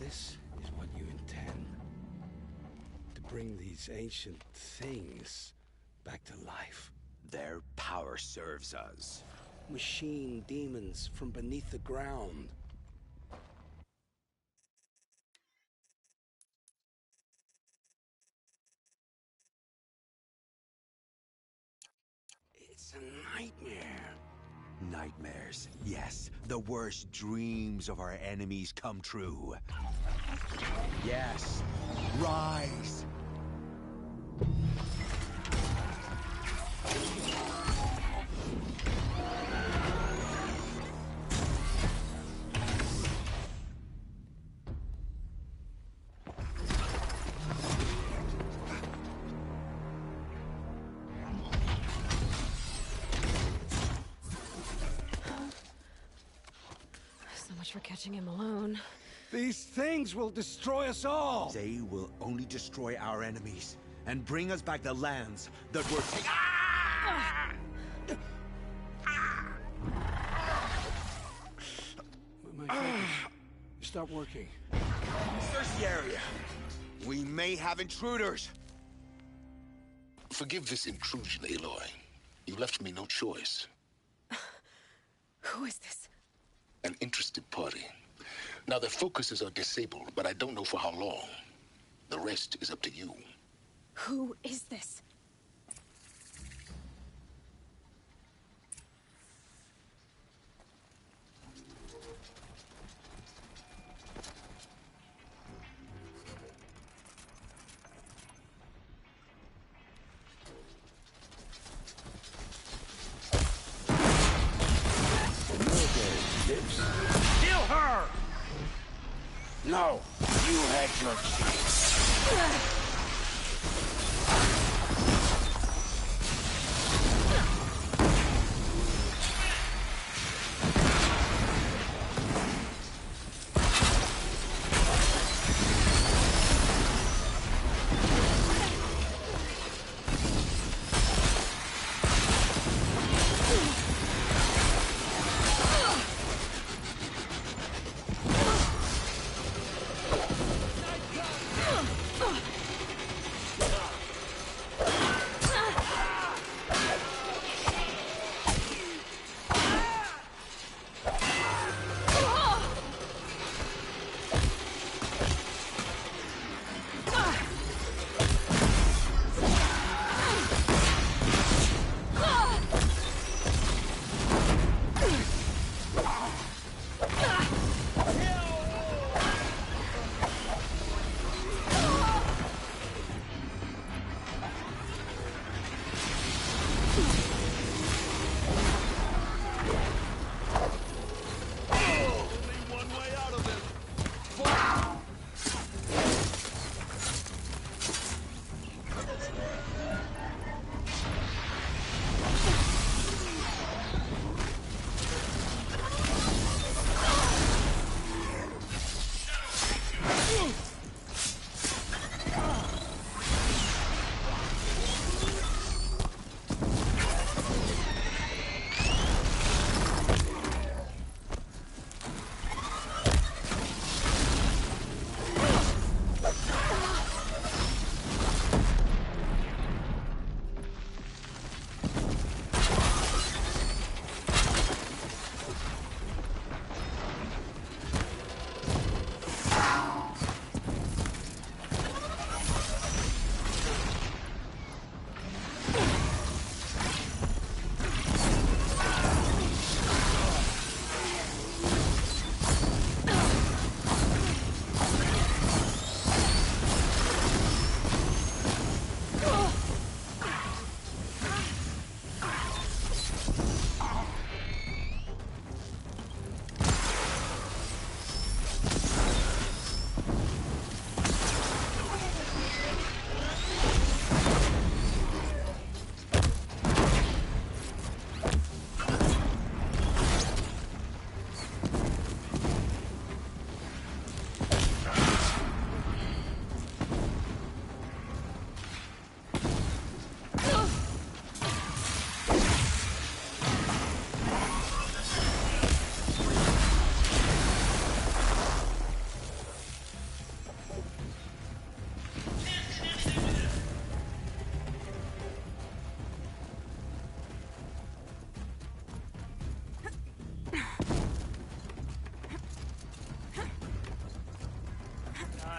This is what you intend. To bring these ancient things back to life. Their power serves us. Machine demons from beneath the ground. It's a nightmare. Nightmares, yes. The worst dreams of our enemies come true. Yes, rise! So much for catching him alone. These things will destroy us all! They will only destroy our enemies and bring us back the lands that were taken. My focus. Stop working. Search the area. We may have intruders. Forgive this intrusion, Aloy. You left me no choice. Who is this? An interested party. Now, their focuses are disabled, but I don't know for how long. The rest is up to you. Who is this? Kill her! No, you had your chance.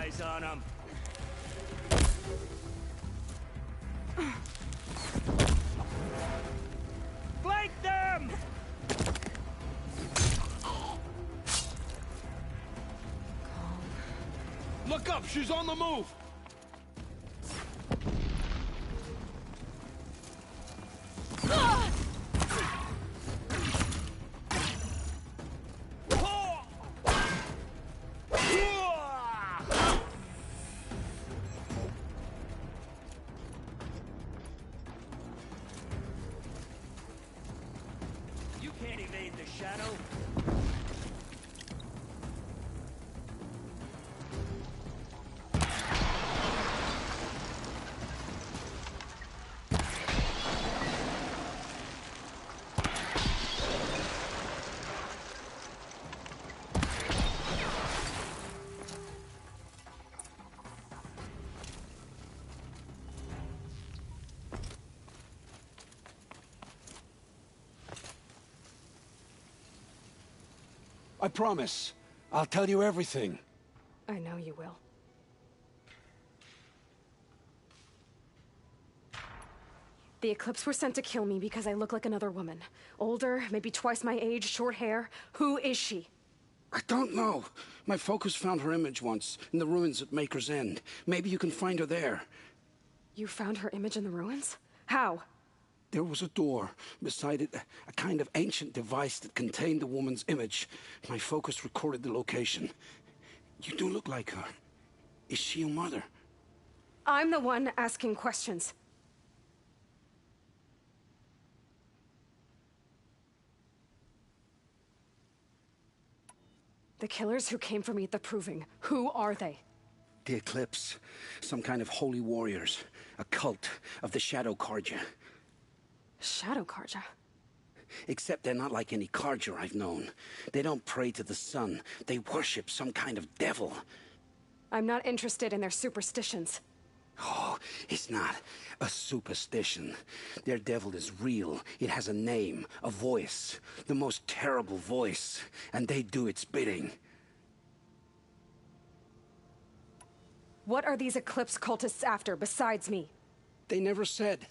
eyes on them. Flank them! Look up, she's on the move! You can't evade the shadow. I promise. I'll tell you everything. I know you will. The Eclipse were sent to kill me because I look like another woman. Older, maybe twice my age, short hair. Who is she? I don't know. My focus found her image once, in the ruins at Maker's End. Maybe you can find her there. You found her image in the ruins? How? There was a door. Beside it, a kind of ancient device that contained the woman's image. My focus recorded the location. You do look like her. Is she your mother? I'm the one asking questions. The killers who came for me at the Proving, who are they? The Eclipse. Some kind of holy warriors. A cult of the Shadow Carja. Shadow Carja? Except they're not like any Carja I've known. They don't pray to the sun. They worship some kind of devil. I'm not interested in their superstitions. Oh, it's not a superstition. Their devil is real. It has a name, a voice. The most terrible voice. And they do its bidding. What are these Eclipse cultists after, besides me? They never said.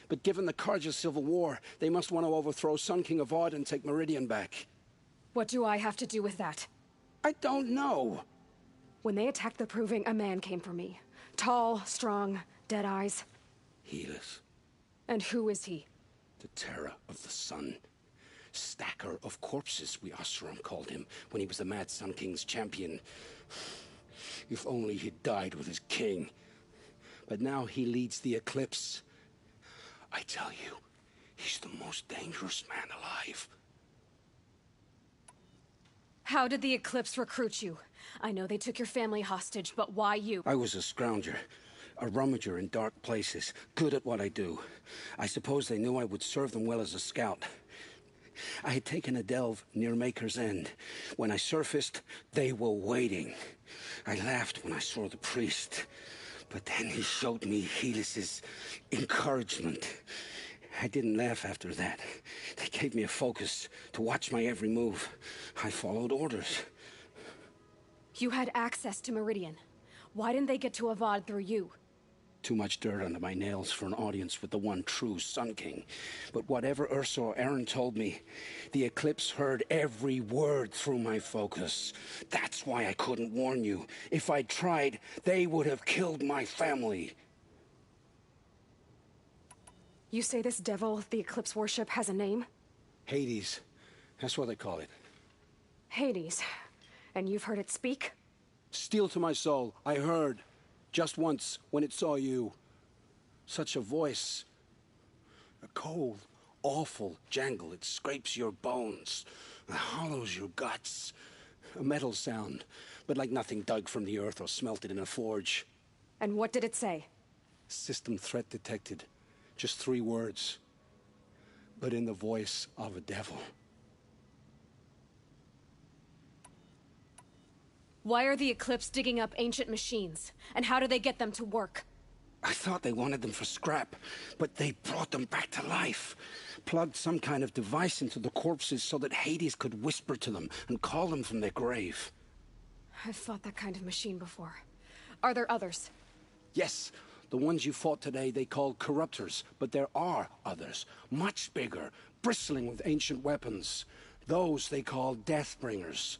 But given the Carja civil war, they must want to overthrow Sun King Avad and take Meridian back. What do I have to do with that? I don't know. When they attacked the Proving, a man came for me. Tall, strong, dead eyes. Helis, And who is he? the terror of the sun. Stacker of corpses, we Oseram called him, when he was the Mad Sun King's champion. If only he'd died with his king. But now he leads the Eclipse. I tell you, he's the most dangerous man alive. How did the Eclipse recruit you? I know they took your family hostage, but why you? I was a scrounger, a rummager in dark places, good at what I do. I suppose they knew I would serve them well as a scout. I had taken a delve near Maker's End. When I surfaced, they were waiting. I laughed when I saw the priest. But then he showed me Helis's encouragement. I didn't laugh after that. They gave me a focus to watch my every move. I followed orders. You had access to Meridian. Why didn't they get to Avad through you? Too much dirt under my nails for an audience with the one true Sun King. But whatever Ursa or Aaron told me, the Eclipse heard every word through my focus. That's why I couldn't warn you. If I'd tried, they would have killed my family. You say this devil the Eclipse worship has a name? Hades. That's what they call it. Hades. And you've heard it speak? Steel to my soul, I heard. Just once, when it saw you. Such a voice. A cold, awful jangle. It scrapes your bones. It hollows your guts. A metal sound, but like nothing dug from the earth or smelted in a forge. And what did it say? System threat detected. Just 3 words. But in the voice of a devil. Why are the Eclipse digging up ancient machines? And how do they get them to work? I thought they wanted them for scrap, but they brought them back to life. Plugged some kind of device into the corpses so that Hades could whisper to them and call them from their grave. I've fought that kind of machine before. Are there others? Yes, the ones you fought today they call corruptors, but there are others, much bigger, bristling with ancient weapons. Those they call Deathbringers.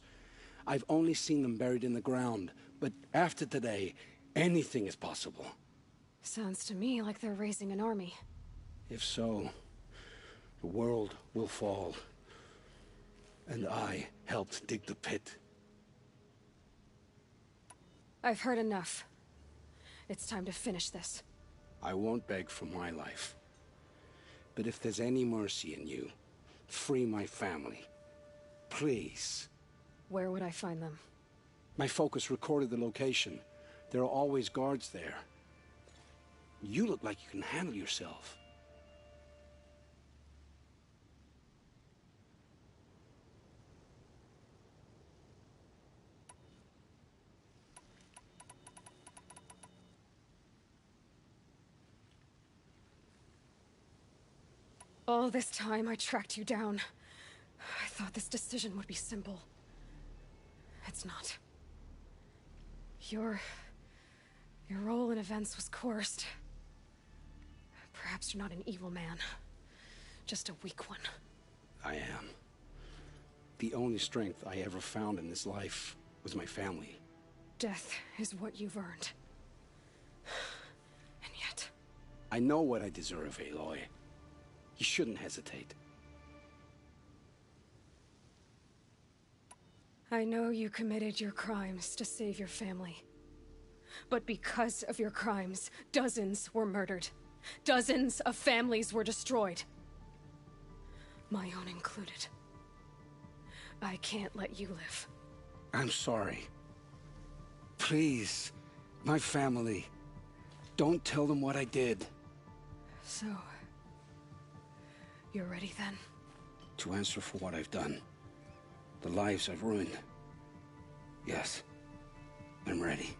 I've only seen them buried in the ground, but after today, anything is possible. Sounds to me like they're raising an army. If so, the world will fall. And I helped dig the pit. I've heard enough. It's time to finish this. I won't beg for my life. But if there's any mercy in you, free my family. Please. Where would I find them? My focus recorded the location. There are always guards there. You look like you can handle yourself. All this time I tracked you down. I thought this decision would be simple. It's not. Your role in events was coerced. Perhaps you're not an evil man. Just a weak one. I am. The only strength I ever found in this life was my family. Death is what you've earned. And yet... I know what I deserve, Aloy. You shouldn't hesitate. I know you committed your crimes to save your family. But because of your crimes, dozens were murdered. Dozens of families were destroyed. My own included. I can't let you live. I'm sorry. Please, my family. Don't tell them what I did. So... you're ready then? To answer for what I've done. The lives I've ruined. Yes, I'm ready.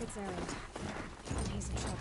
It's Erend. And he's in trouble.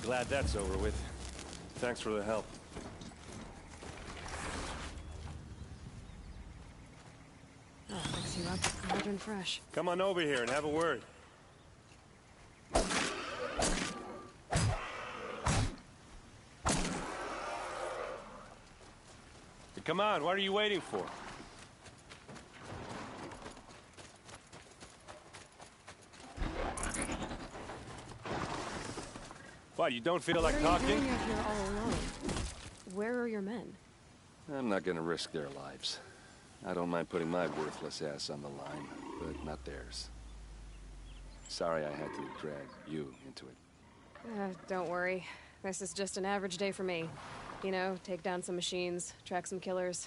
Glad that's over with. Thanks for the help. Hot and fresh. Come on over here and have a word. Come on, what are you waiting for? What, you don't feel like talking? What are you doing out here all alone? Where are your men? I'm not gonna risk their lives. I don't mind putting my worthless ass on the line, but not theirs. Sorry I had to drag you into it. Don't worry. This is just an average day for me. You know, take down some machines, track some killers.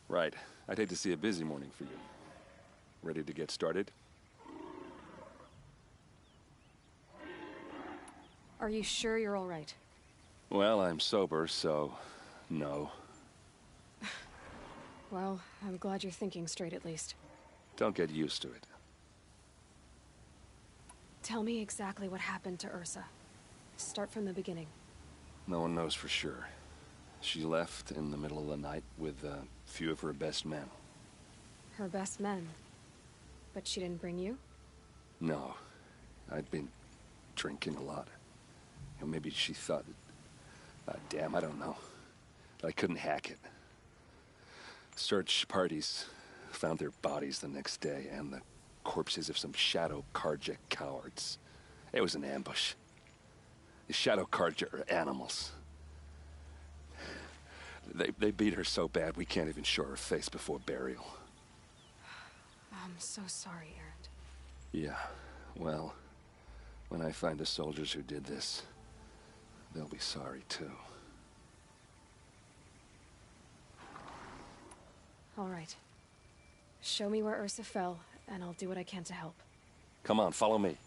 Right. I'd hate to see a busy morning for you. Ready to get started? Are you sure you're all right? Well, I'm sober, so no. Well, I'm glad you're thinking straight at least. Don't get used to it. Tell me exactly what happened to Ursa. Start from the beginning. No one knows for sure. She left in the middle of the night with a few of her best men. Her best men? But she didn't bring you? No. I'd been drinking a lot. You know, maybe she thought... damn, I don't know. I couldn't hack it. Search parties found their bodies the next day and the corpses of some Shadow Karja cowards. It was an ambush. The Shadow Karja are animals. They beat her so bad we can't even show her face before burial. I'm so sorry, Erend. Yeah, well, when I find the soldiers who did this, they'll be sorry too. All right. Show me where Ursa fell, and I'll do what I can to help. Come on, follow me.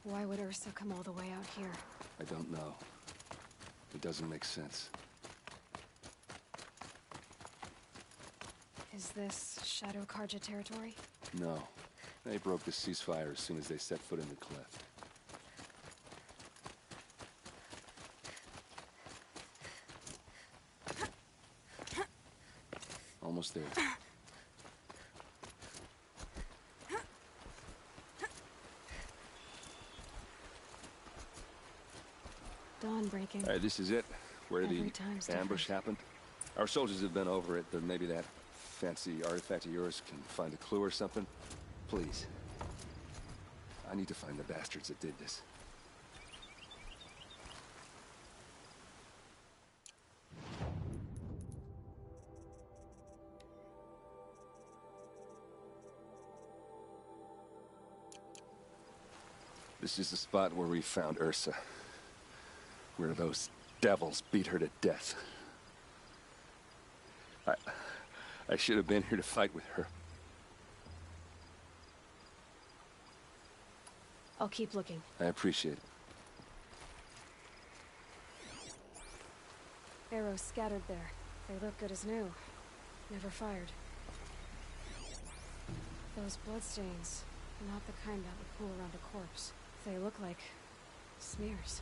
Why would Ursa come all the way out here? I don't know. It doesn't make sense. Is this Shadow Karja territory? No. They broke the ceasefire as soon as they set foot in the cleft. Almost there. Dawn breaking. All right, this is it, where Every the time's ambush different. happened. Our soldiers have been over it, but maybe that fancy artifact of yours can find a clue or something. Please. I need to find the bastards that did this. This is the spot where we found Ursa. Where those devils beat her to death. I should have been here to fight with her. I'll keep looking. I appreciate it. Arrows scattered there. They look good as new. Never fired. Those bloodstains, not the kind that would pool around a corpse. They look like smears.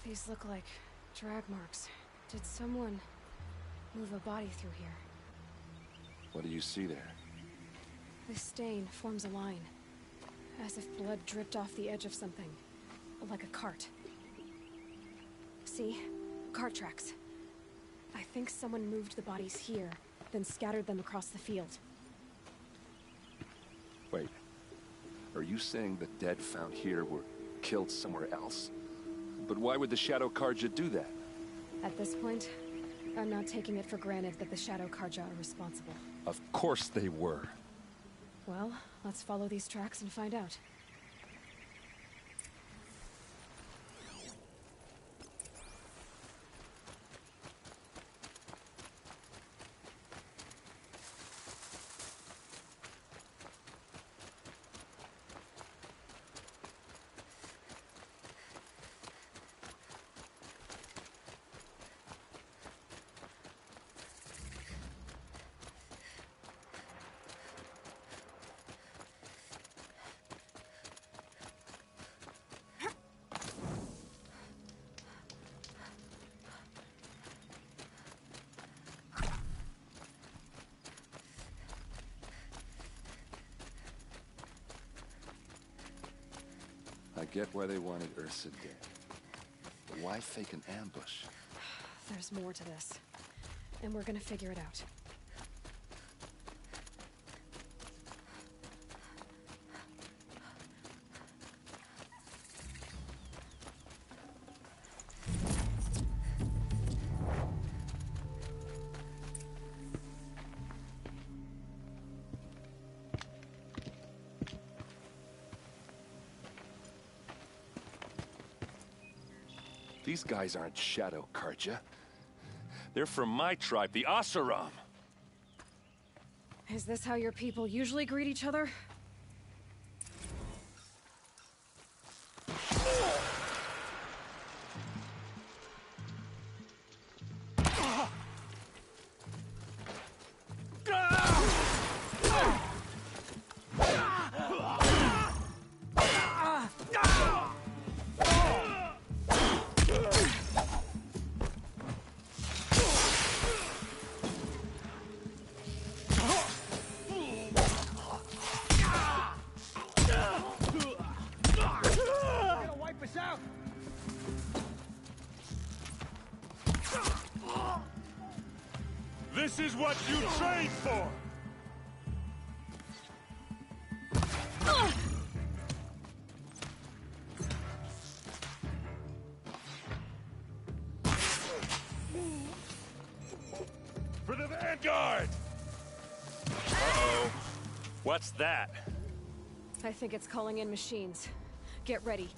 These look like drag marks. Did someone move a body through here? What do you see there? This stain forms a line, as if blood dripped off the edge of something, like a cart. See? Cart tracks. I think someone moved the bodies here, then scattered them across the field. Wait. Are you saying the dead found here were killed somewhere else? But why would the Shadow Karja do that? At this point, I'm not taking it for granted that the Shadow Karja are responsible. Of course they were. Well, let's follow these tracks and find out. I get why they wanted Ursa dead. But why fake an ambush? There's more to this. And we're gonna figure it out. These guys aren't Shadow Karja. They're from my tribe, the Asaram. Is this how your people usually greet each other? This is what you trained for! For the Vanguard! Uh-oh. What's that? I think it's calling in machines. Get ready.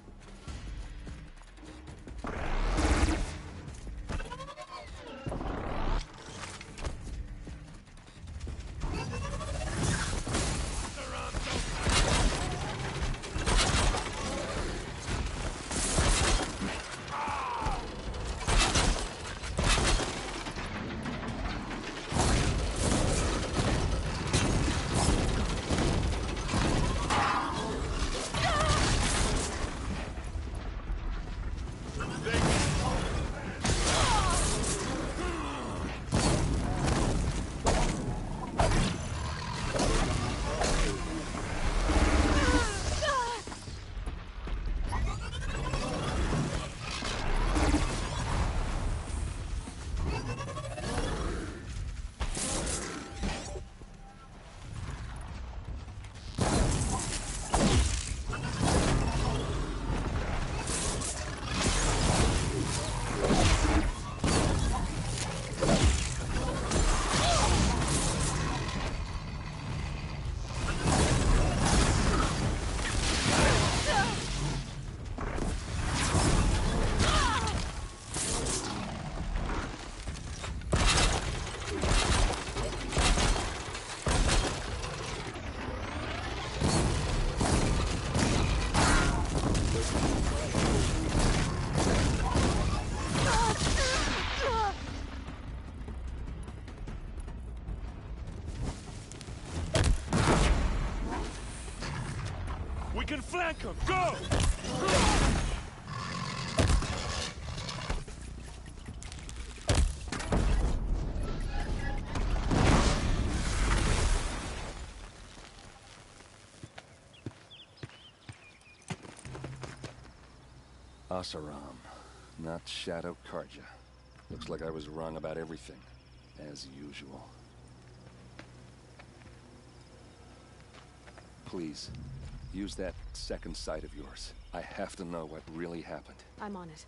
We can flank them! Go! Asaram, not Shadow Karja. Looks like I was wrong about everything, as usual. Please, use that second sight of yours. I have to know what really happened. I'm on it.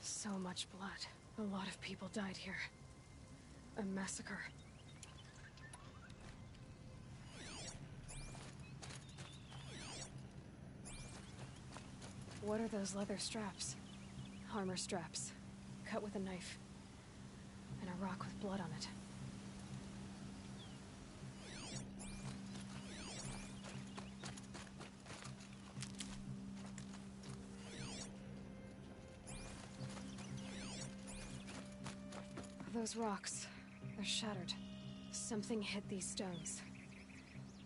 So much blood. A lot of people died here. A massacre. What are those leather straps? Armor straps. Cut with a knife. And a rock with blood on it. Those rocks, they're shattered. Something hit these stones.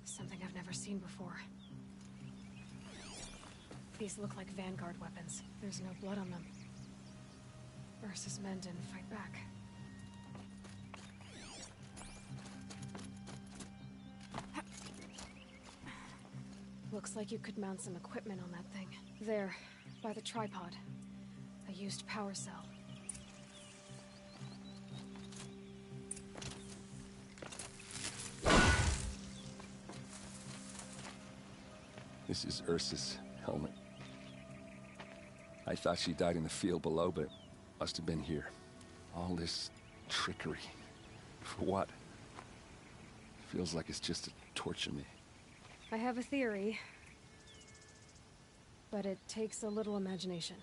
Something I've never seen before. These look like Vanguard weapons. There's no blood on them. Ursa's men didn't fight back. Looks like you could mount some equipment on that thing. There, by the tripod. A used power cell. This is Ursa's helmet. I thought she died in the field below, but it must have been here. All this trickery. For what? Feels like it's just to torture me. I have a theory. But it takes a little imagination.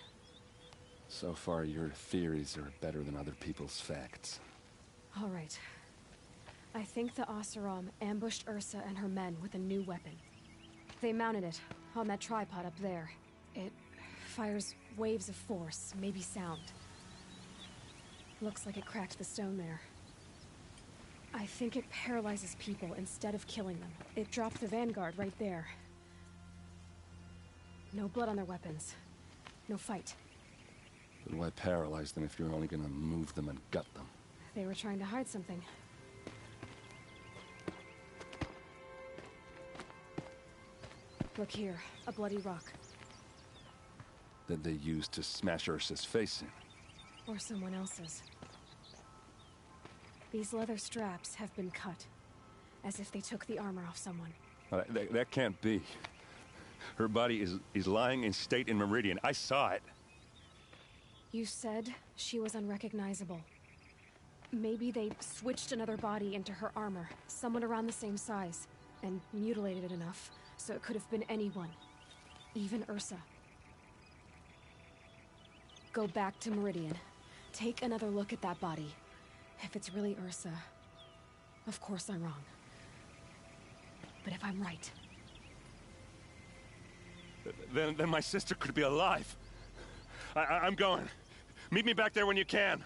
So far, your theories are better than other people's facts. All right. I think the Oseram ambushed Ursa and her men with a new weapon. They mounted it on that tripod up there. It fires waves of force, maybe sound. Looks like it cracked the stone there. I think it paralyzes people instead of killing them. It dropped the Vanguard right there. No blood on their weapons. No fight. But why paralyze them if you're only gonna move them and gut them? They were trying to hide something. Look here, a bloody rock. That they used to smash Ursa's face in. Or someone else's. These leather straps have been cut, as if they took the armor off someone. That can't be. Her body is lying in state in Meridian. I saw it. You said she was unrecognizable. Maybe they switched another body into her armor, someone around the same size, and mutilated it enough, so it could have been anyone. Even Ursa. Go back to Meridian. Take another look at that body. If it's really Ursa, of course I'm wrong. But if I'm right... Then my sister could be alive. I'm going. Meet me back there when you can.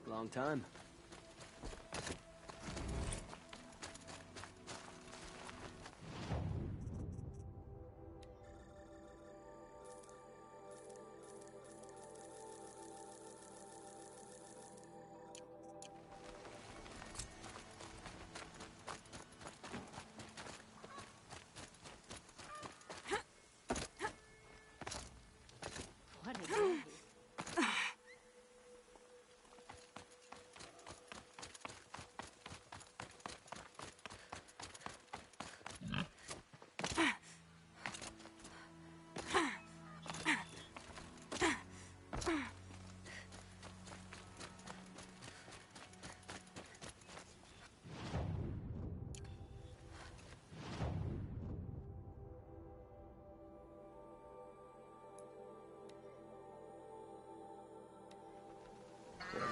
Long time.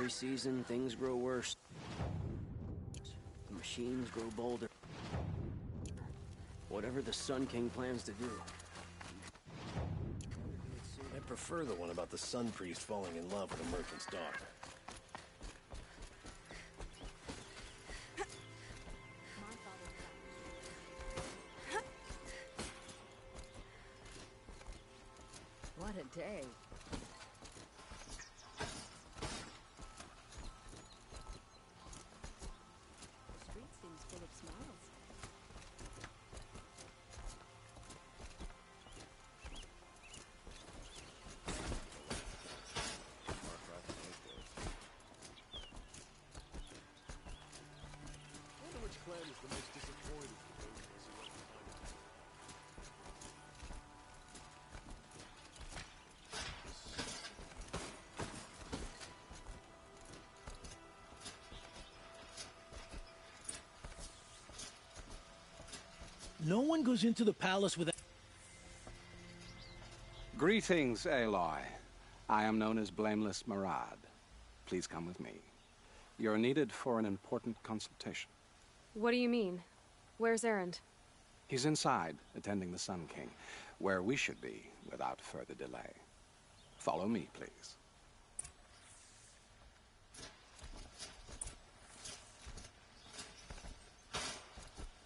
Every season, things grow worse. The machines grow bolder. Whatever the Sun King plans to do. I prefer the one about the Sun Priest falling in love with a merchant's daughter. What a day. The street seems full of smiles. I wonder which clan is the most disappointed in the resurrected dynasty. No one goes into the palace without... Greetings, Aloy. I am known as Blameless Murad. Please come with me. You're needed for an important consultation. What do you mean? Where's Erend? He's inside, attending the Sun King, where we should be without further delay. Follow me, please.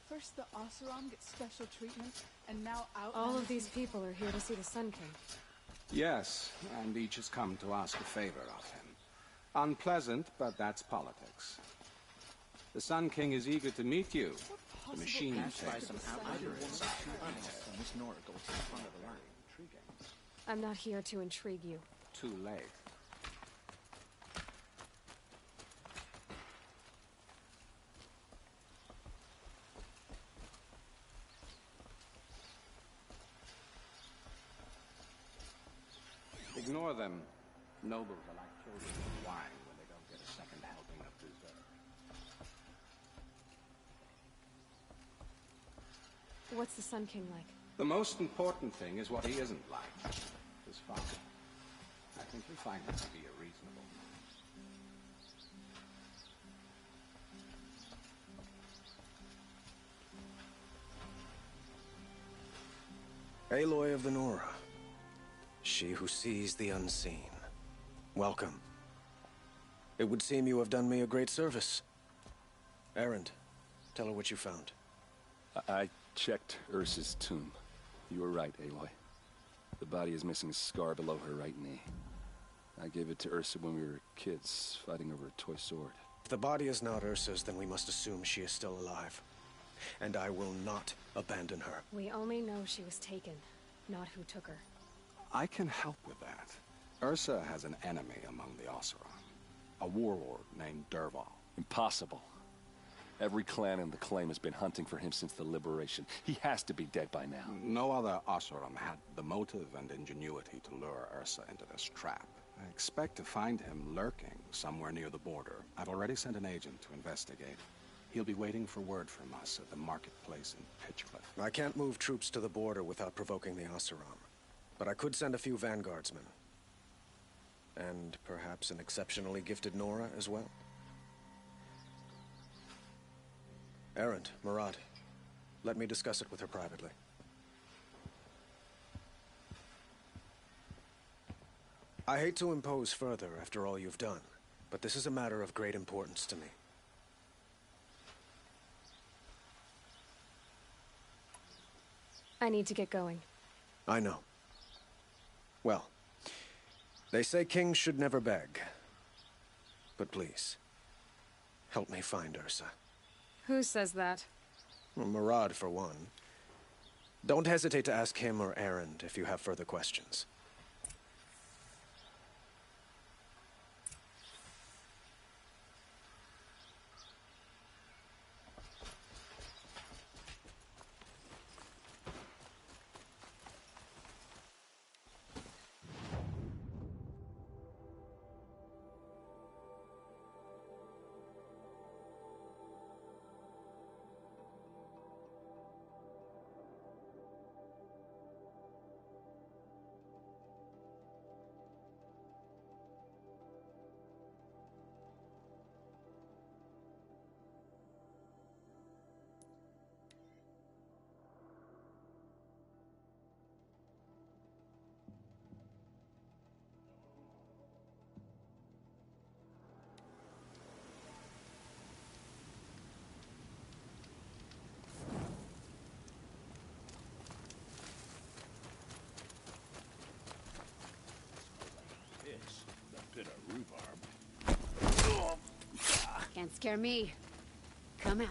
First the Oseram gets special treatment, and now out... All of these people are here to see the Sun King. Yes, and each has come to ask a favor of him. Unpleasant, but that's politics. The Sun King is eager to meet you. The machine takes I'm not here to intrigue you. too late. Ignore them. Nobles are like children with wine when they don't get a second helping of dessert. What's the Sun King like? The most important thing is what he isn't like. His father. I think you'll find him to be a reasonable man. Aloy of the Nora. She who sees the unseen. Welcome. It would seem you have done me a great service. Erend, tell her what you found. I checked Ursa's tomb. You were right, Aloy. The body is missing a scar below her right knee. I gave it to Ursa when we were kids, fighting over a toy sword. If the body is not Ursa's, then we must assume she is still alive. And I will not abandon her. We only know she was taken, not who took her. I can help with that. Ursa has an enemy among the Oseram. A warlord named Dervahl. Impossible. Every clan in the claim has been hunting for him since the liberation. He has to be dead by now. No other Oseram had the motive and ingenuity to lure Ursa into this trap. I expect to find him lurking somewhere near the border. I've already sent an agent to investigate. He'll be waiting for word from us at the marketplace in Pitchcliff. I can't move troops to the border without provoking the Oseram. But I could send a few vanguardsmen. And perhaps an exceptionally gifted Nora as well. Erend, Murad, let me discuss it with her privately. I hate to impose further after all you've done, but this is a matter of great importance to me. I need to get going. I know. Well, they say kings should never beg. But please, help me find Ursa. Who says that? Well, Murad, for one. Don't hesitate to ask him or Erend if you have further questions. Can't scare me. Come out.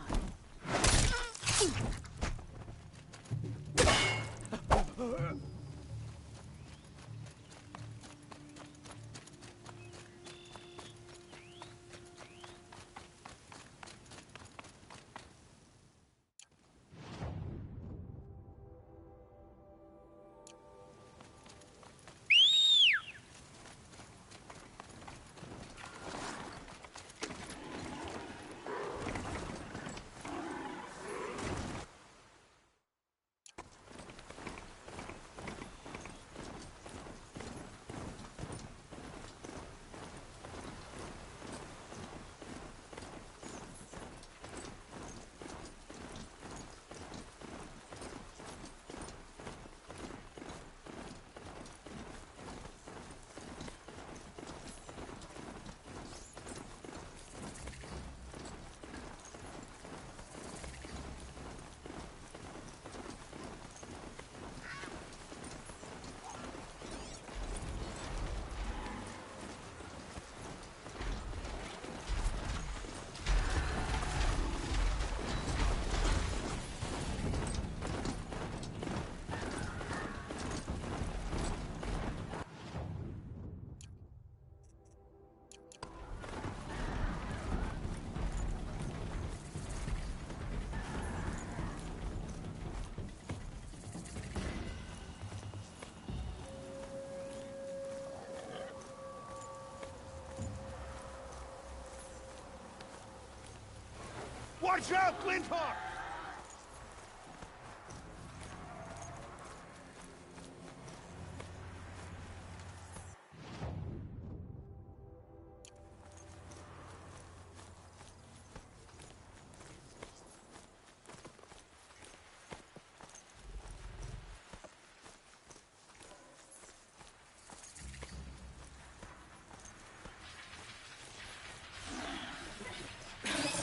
Watch out, Glinthawk!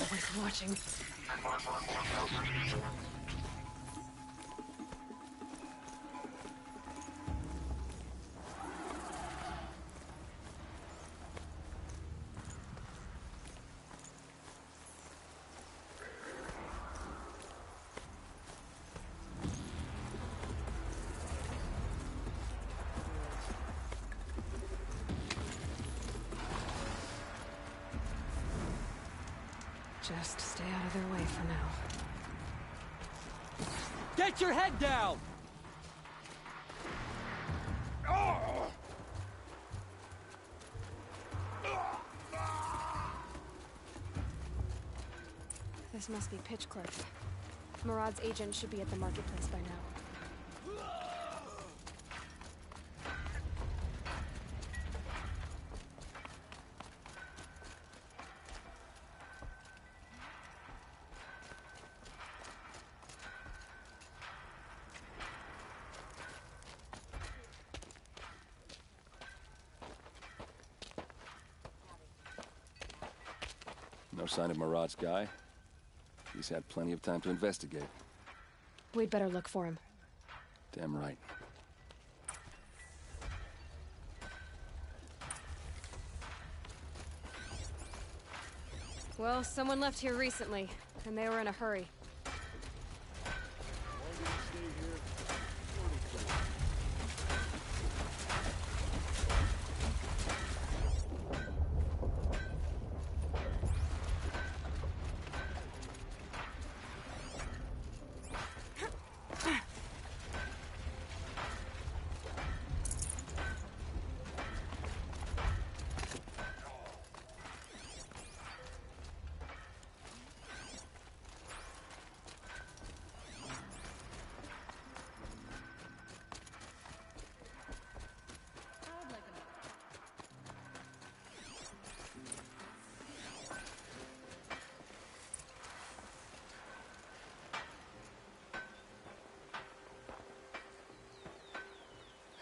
Always watching. Just stay out of their way for now. Get your head down! This must be Pitchcliff. Murad's agent should be at the marketplace by now. No sign of Murad's guy. He's had plenty of time to investigate. We'd better look for him. Damn right. Well, someone left here recently, and they were in a hurry.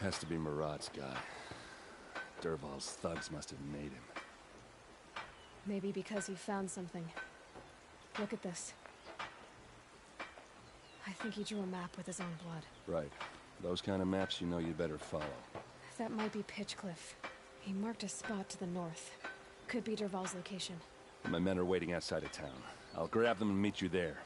Has to be Murad's guy. Dervahl's thugs must have made him. Maybe because he found something. Look at this. I think he drew a map with his own blood. Right. Those kind of maps you know you'd better follow. That might be Pitchcliff. He marked a spot to the north. Could be Dervahl's location. My men are waiting outside of town. I'll grab them and meet you there.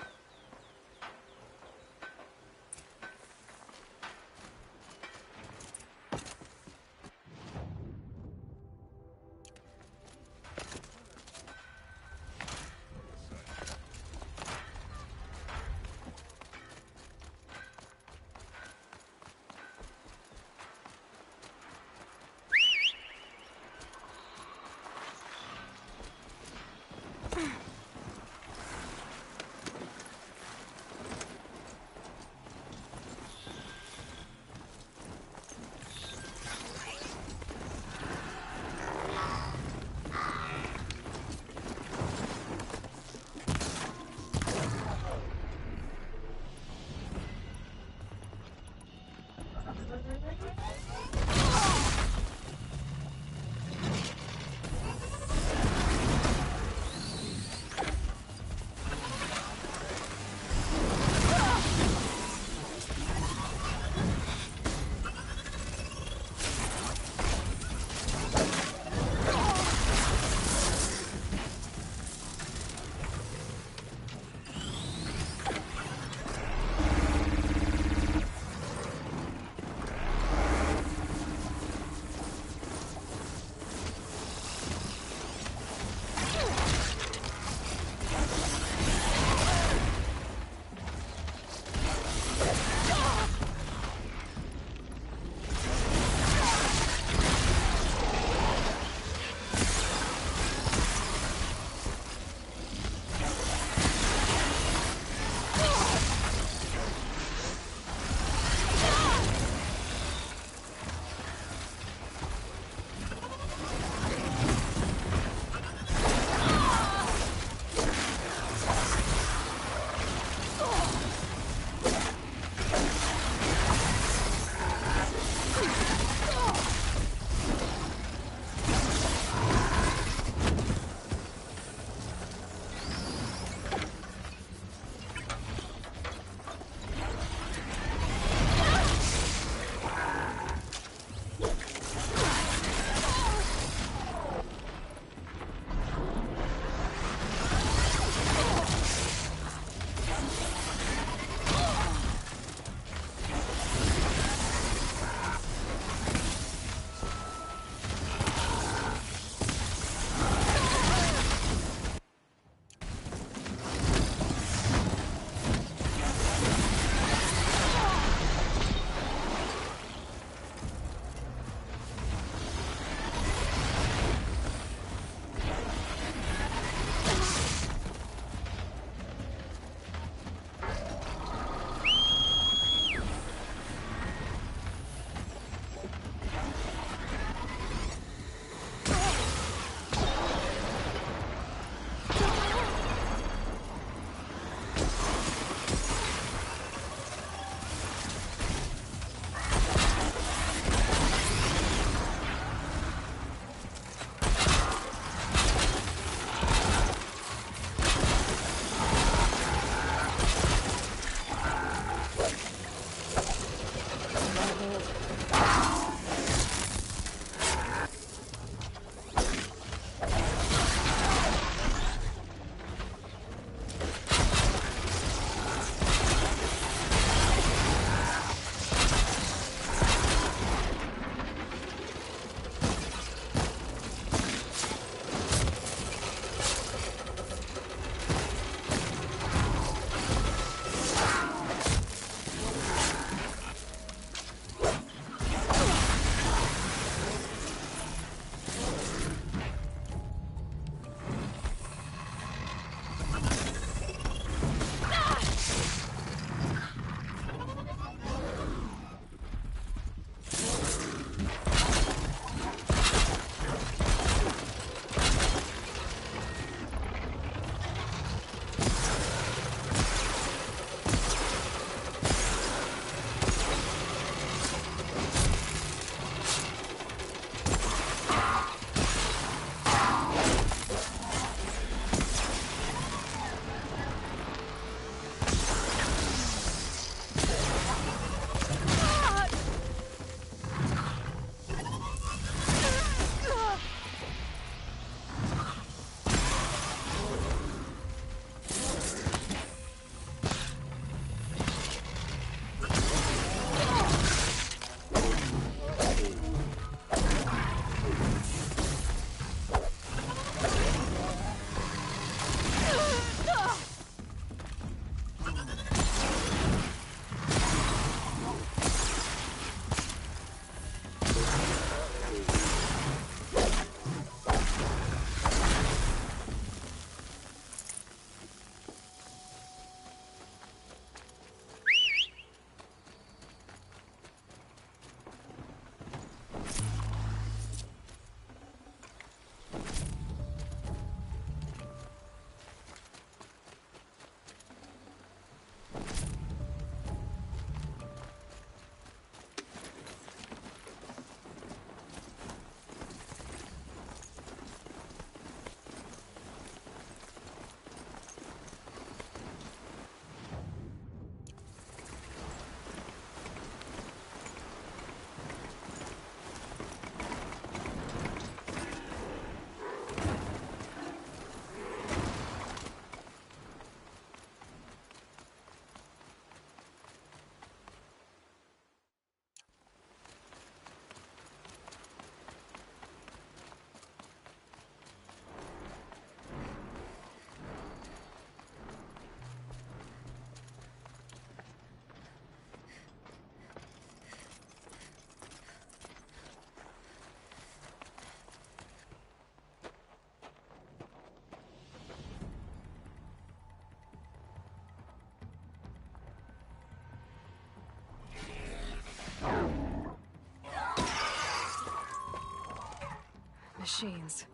machines.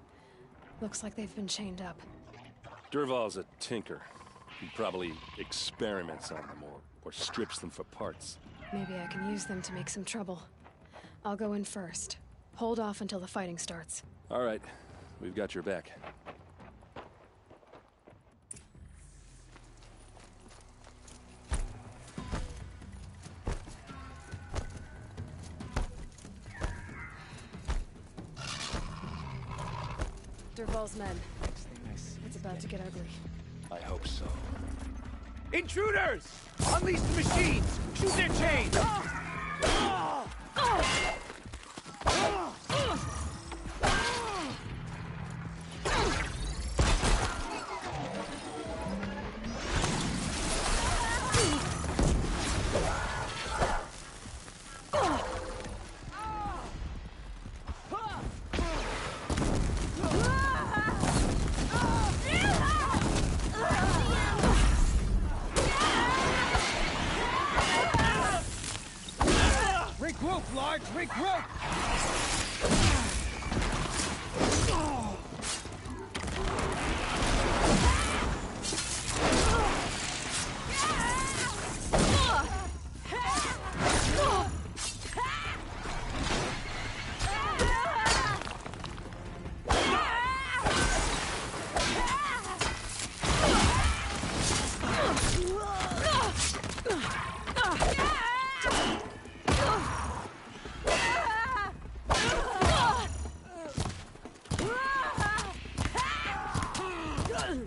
Looks like they've been chained up. Durval's a tinker. He probably experiments on them or strips them for parts. Maybe I can use them to make some trouble. I'll go in first. Hold off until the fighting starts. All right. We've got your back. Durval's men. It's about to get ugly. I hope so. Intruders! Unleash the machines! Shoot their chains! Regroup, Large! Regroup!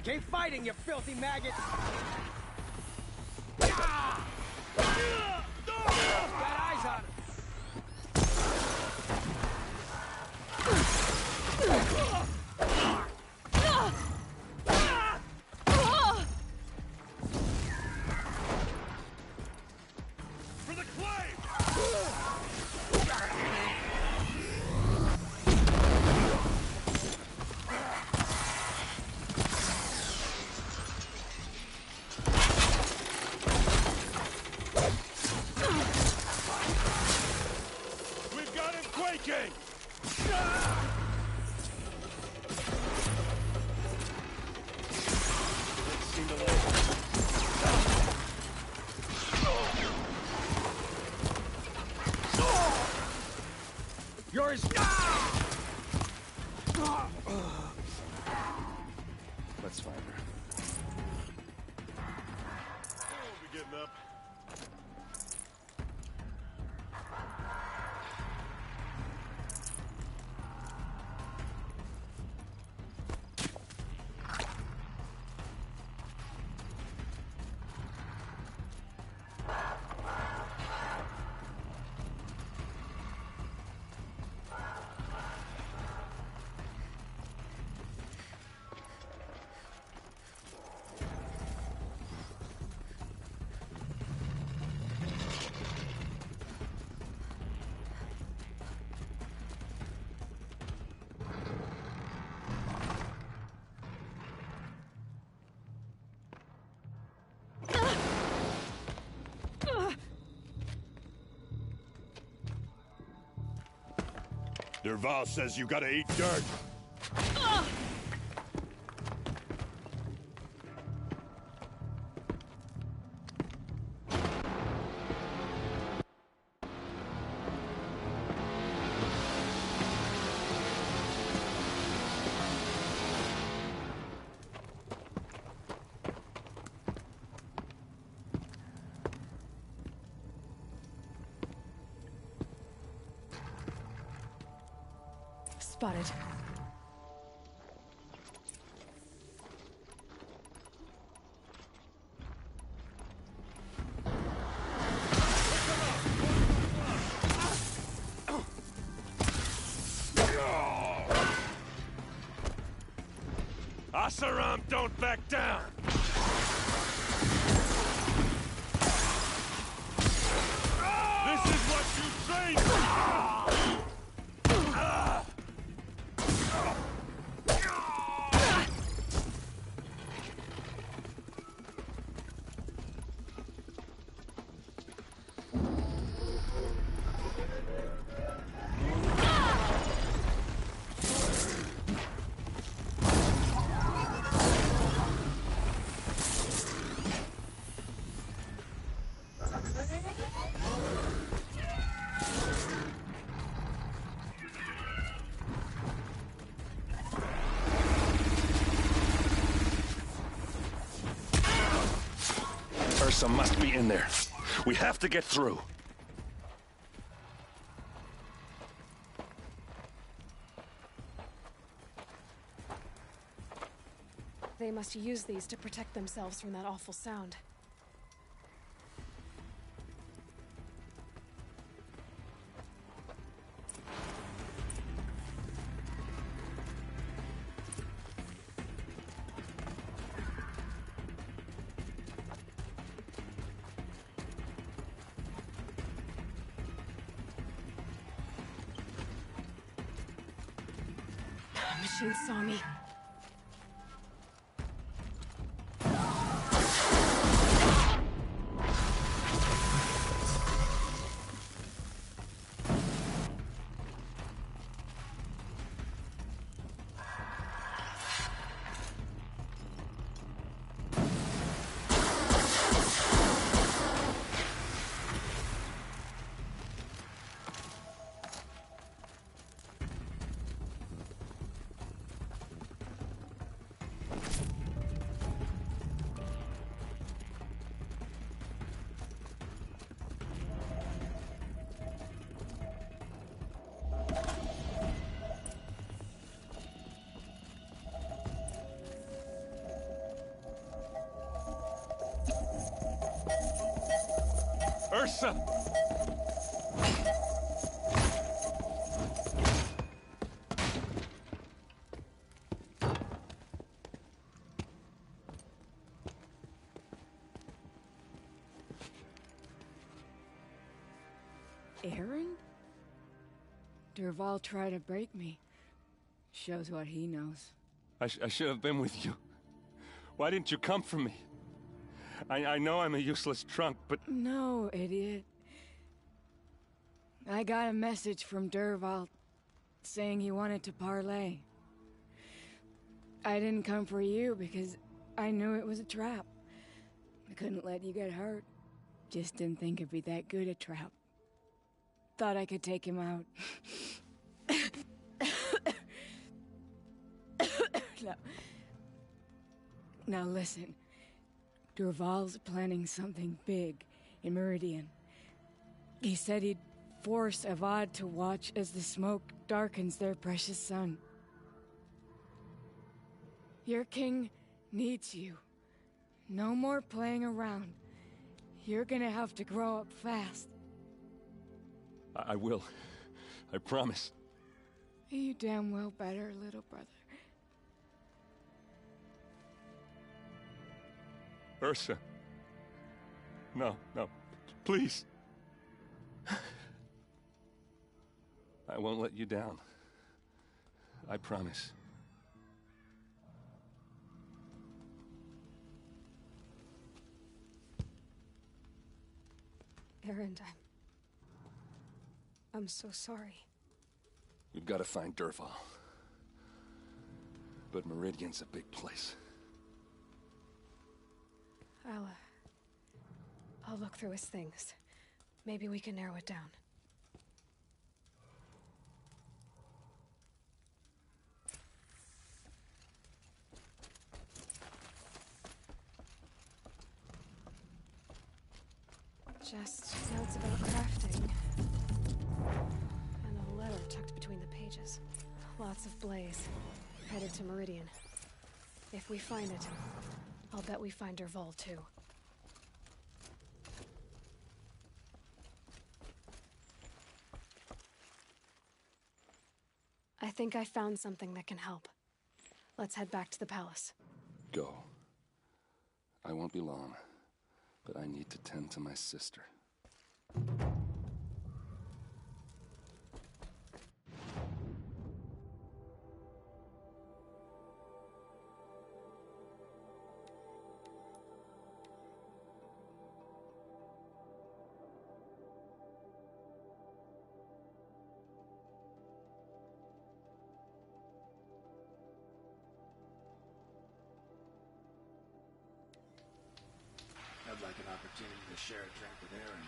Keep fighting, you filthy maggot! Got eyes on him! For the claim! We've got him quaking! Let's see the leg. Yours! Let's find her. We'll be getting up. Durval says you gotta eat dirt. Spotted. Asaram, don't back down! This is what you trained for! Ursa must be in there. We have to get through. They must use these to protect themselves from that awful sound. Machine saw me. Ursa! Aaron? Dervahl tried to break me. Shows what he knows. I should have been with you. Why didn't you come for me? I know I'm a useless trunk, but... No, idiot. I got a message from Dervahl saying he wanted to parlay. I didn't come for you because I knew it was a trap. I couldn't let you get hurt. Just didn't think it'd be that good a trap. Thought I could take him out. Now listen. Dervahl's planning something big in Meridian. He said he'd force Avad to watch as the smoke darkens their precious sun. Your king needs you. No more playing around. You're gonna have to grow up fast. I will. I promise. You damn well better, little brother. Ursa. No, please. I won't let you down. I promise. Aaron, I'm so sorry. We've got to find Dervahl. But Meridian's a big place. I'll look through his things. Maybe we can narrow it down. Just notes about crafting. And a letter tucked between the pages. Lots of blaze. Headed to Meridian. If we find it, I'll bet we find Dervahl too. I think I found something that can help. Let's head back to the palace. Go. I won't be long, but I need to tend to my sister. I'd like an opportunity to share a drink with Aaron.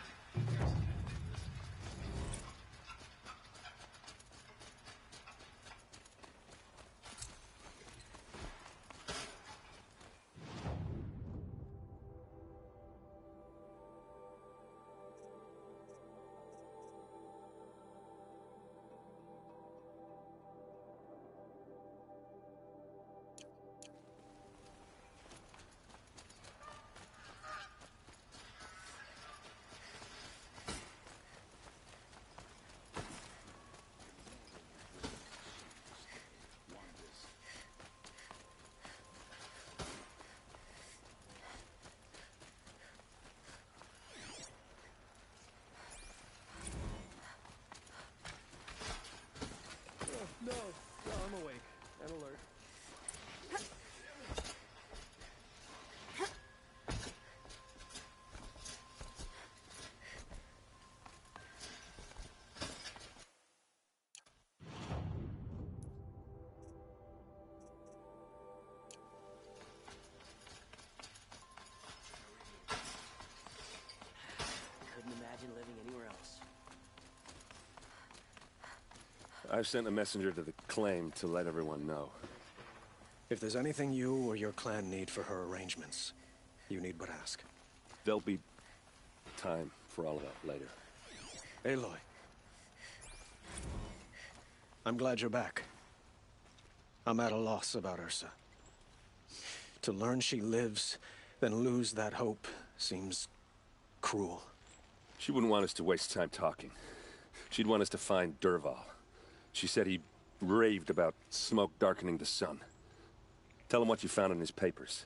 I've sent a messenger to the claim to let everyone know. If there's anything you or your clan need for her arrangements, you need but ask. There'll be time for all of that later. Aloy. I'm glad you're back. I'm at a loss about Ursa. To learn she lives, then lose that hope, seems cruel. She wouldn't want us to waste time talking. She'd want us to find Dervahl. She said he raved about smoke darkening the sun. Tell him what you found in his papers.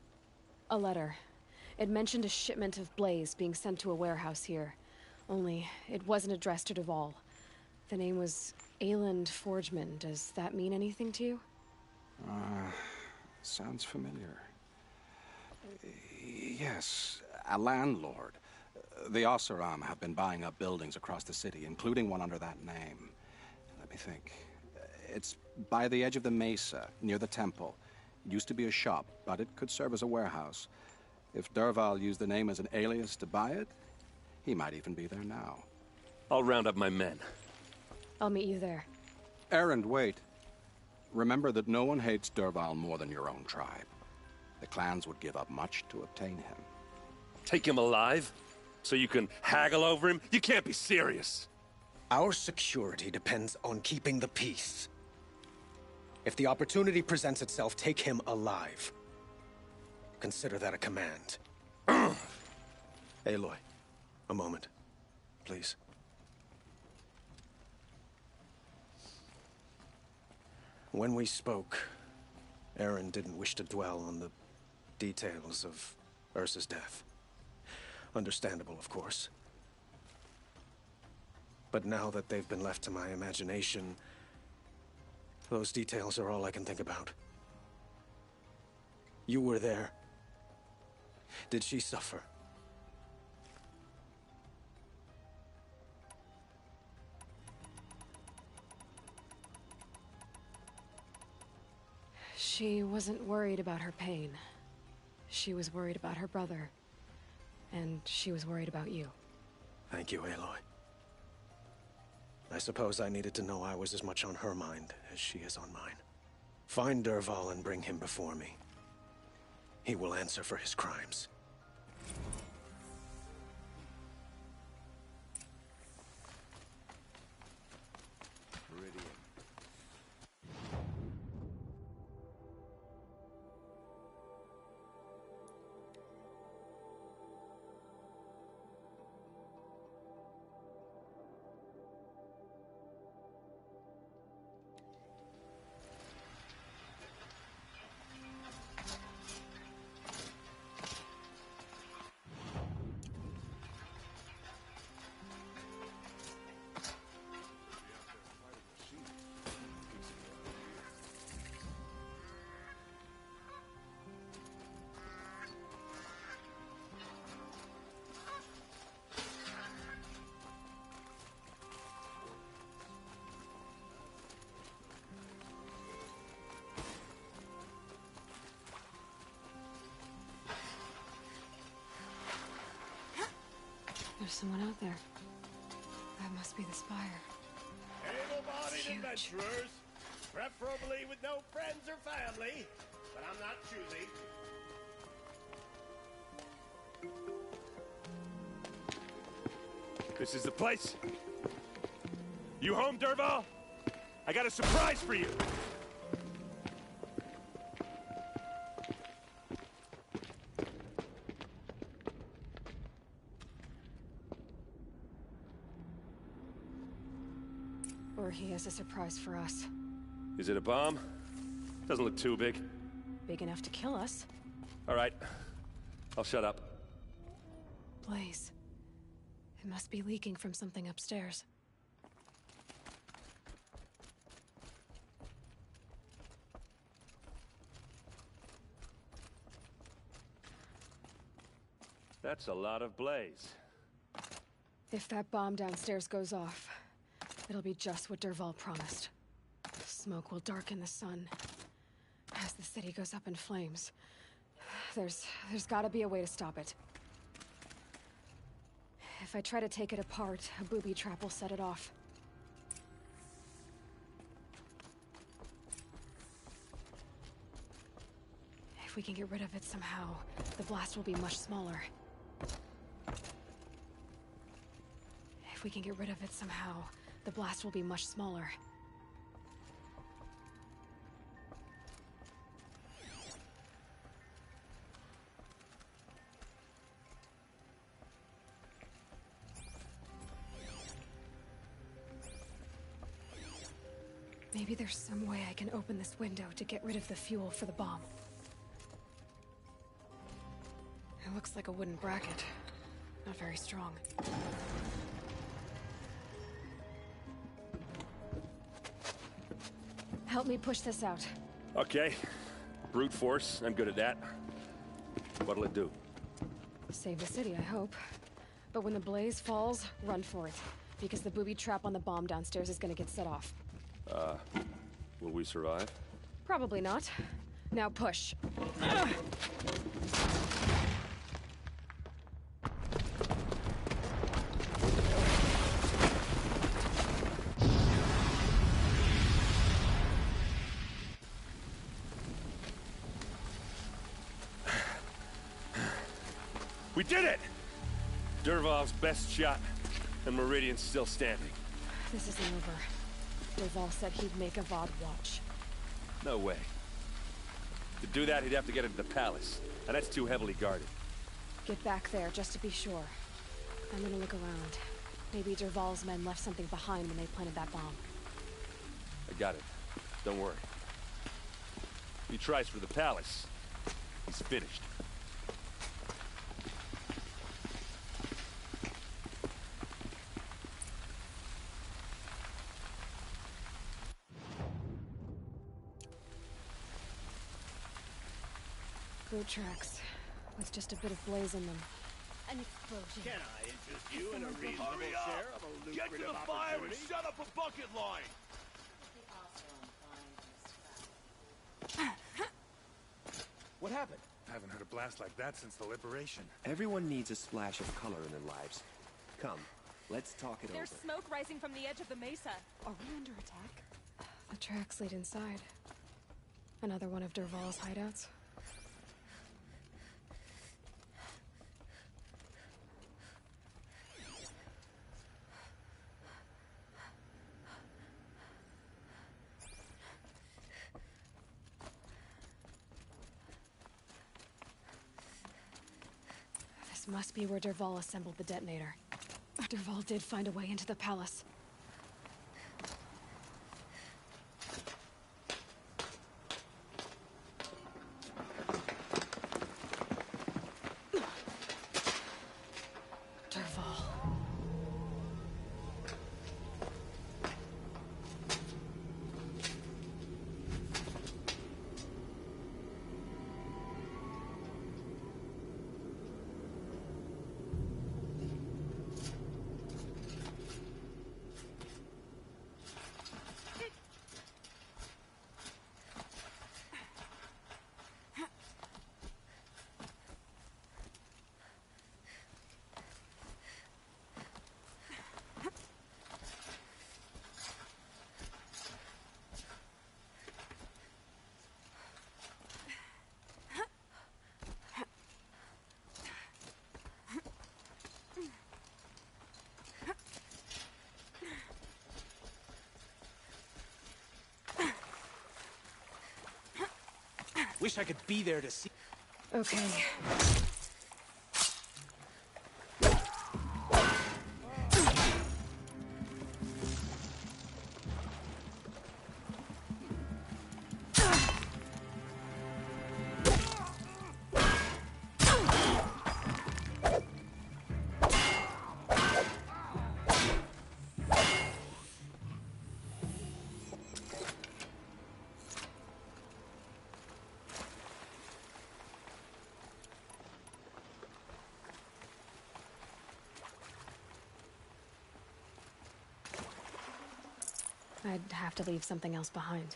A letter. It mentioned a shipment of blaze being sent to a warehouse here. Only, it wasn't addressed to Dervahl. The name was Ayland Forgeman. Does that mean anything to you? Sounds familiar. Yes, a landlord. The Oseram have been buying up buildings across the city, including one under that name. Let me think. It's by the edge of the mesa, near the temple. It used to be a shop, but it could serve as a warehouse. If Dervahl used the name as an alias to buy it, he might even be there now. I'll round up my men. I'll meet you there. Erend, wait. Remember that no one hates Dervahl more than your own tribe. The clans would give up much to obtain him. Take him alive? So you can haggle over him? You can't be serious. Our security depends on keeping the peace. If the opportunity presents itself, take him alive. Consider that a command. Aloy, a moment, please. When we spoke, Erend didn't wish to dwell on the details of Ursa's death. Understandable, of course. But now that they've been left to my imagination, those details are all I can think about. You were there. Did she suffer? She wasn't worried about her pain. She was worried about her brother. And she was worried about you. Thank you, Aloy. I suppose I needed to know I was as much on her mind as she is on mine. Find Dervahl and bring him before me. He will answer for his crimes. There's someone out there. That must be the spire. Able-bodied adventurers, preferably with no friends or family, but I'm not choosy. This is the place. You home, Dervahl? I got a surprise for you. Or he has a surprise for us. Is it a bomb? Doesn't look too big. Big enough to kill us. All right. I'll shut up. Blaze. It must be leaking from something upstairs. That's a lot of blaze. If that bomb downstairs goes off, it'll be just what Dervahl promised. Smoke will darken the sun as the city goes up in flames. There's gotta be a way to stop it. If I try to take it apart, a booby trap will set it off. we can get rid of it somehow, the blast will be much smaller. If we can get rid of it somehow, the blast will be much smaller. Maybe there's some way I can open this window to get rid of the fuel for the bomb. It looks like a wooden bracket. Not very strong. Help me push this out. Okay. Brute force, I'm good at that. What'll it do? Save the city, I hope. But when the blaze falls, run for it. Because the booby trap on the bomb downstairs is gonna get set off. Will we survive? Probably not. Now push. We did it! Dervahl's best shot, and Meridian's still standing. This isn't over. Dervahl said he'd make a VOD watch. No way. To do that, he'd have to get into the palace, and that's too heavily guarded. Get back there, just to be sure. I'm gonna look around. Maybe Dervahl's men left something behind when they planted that bomb. I got it. Don't worry. If he tries for the palace, he's finished. Boot tracks, with just a bit of blaze in them. An explosion. Can I interest you in a reasonable share of a lucrative Get to the fire and opportunity? set up a bucket line! What happened? I haven't heard a blast like that since the liberation. Everyone needs a splash of color in their lives. Come, let's talk it There's over. smoke rising from the edge of the mesa. Are we under attack? The tracks lead inside. Another one of Dervahl's hideouts. This must be where Dervahl assembled the detonator. Dervahl did find a way into the palace. Dervahl. Wish I could be there to see. Okay. I'd have to leave something else behind.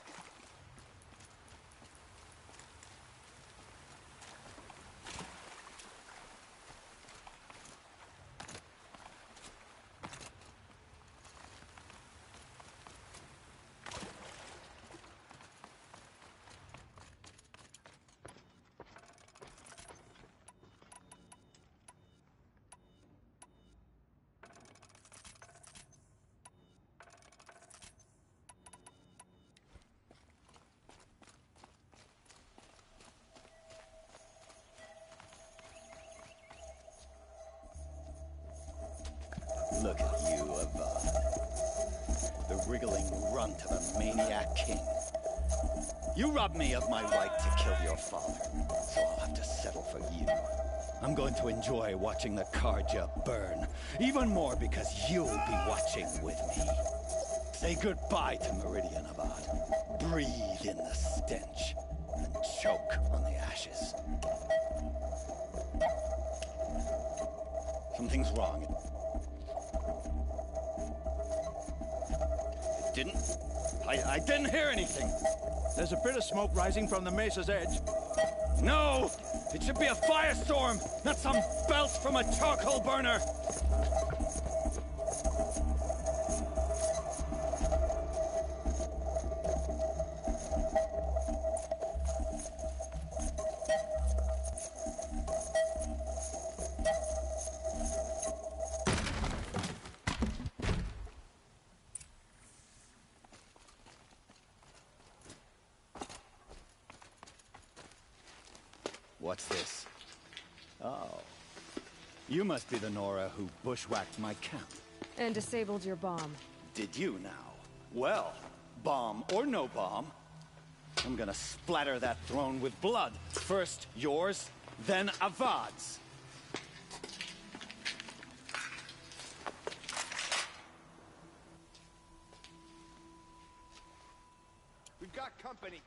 Look at you, Avad. The wriggling runt of a maniac king. You robbed me of my right to kill your father, so I'll have to settle for you. I'm going to enjoy watching the Carja burn, even more because you'll be watching with me. Say goodbye to Meridian, Avad. Breathe in the stench, and choke on the ashes. Something's wrong. It didn't... I didn't hear anything. There's a bit of smoke rising from the mesa's edge. No! It should be a firestorm, not some belch from a charcoal burner! What's this? Oh. You must be the Nora who bushwhacked my camp. And disabled your bomb. Did you now? Well, bomb or no bomb, I'm gonna splatter that throne with blood. First yours, then Avad's. We've got company.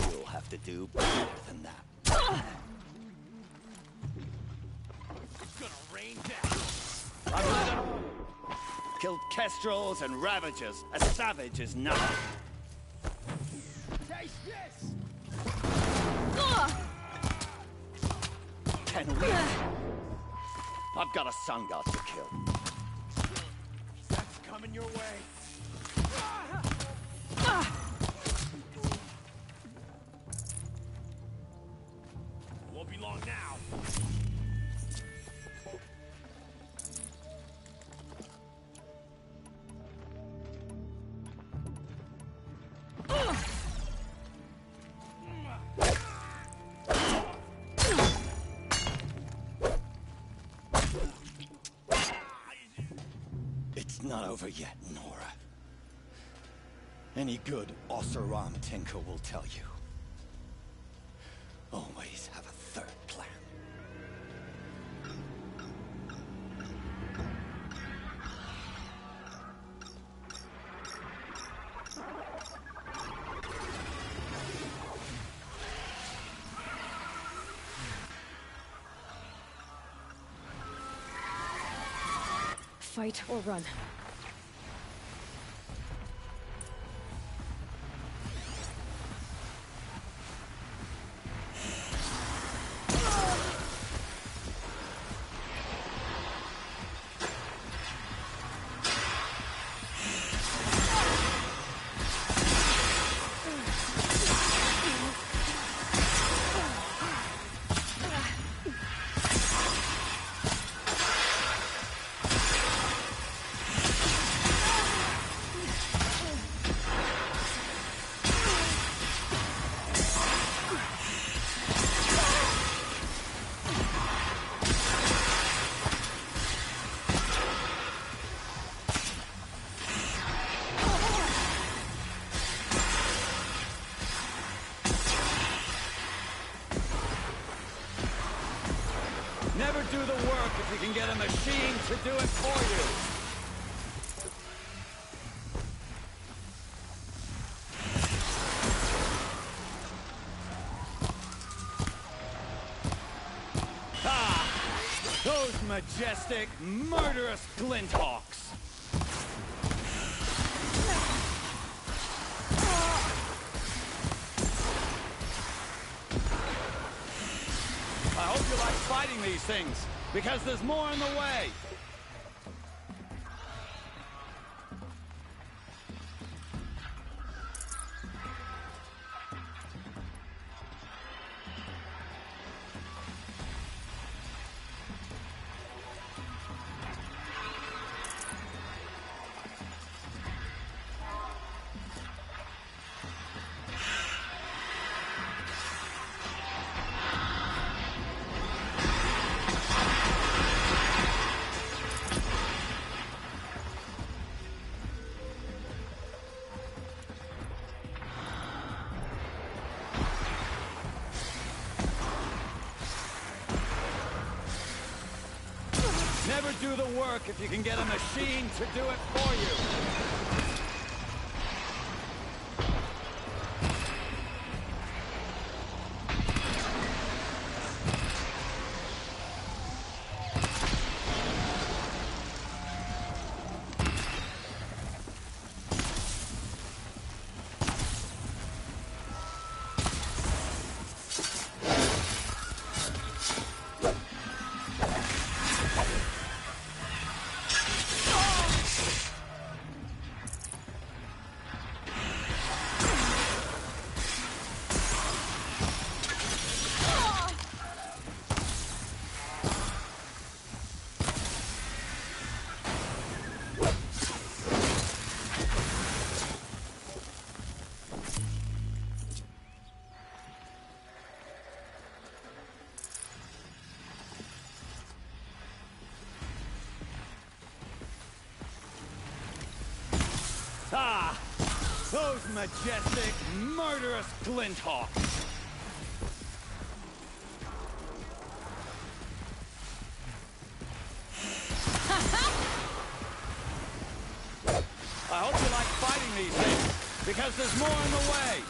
You'll have to do better than that. It's gonna rain down. Killed kestrels and ravagers. A savage is nothing. Taste this! Can we? I've got a sun god to kill. That's coming your way. Won't be long now. It's not over yet, Nora. Any good Oseram tinker will tell you. Always have a third plan. Fight or run. Never do the work if you can get a machine to do it for you. Ah! Those majestic, murderous glinthawks! I hope you like fighting these things, because there's more in the way. never do the work if you can get a machine to do it for you. Ah! Those majestic, murderous glinthawks! I hope you like fighting these things, because there's more on the way!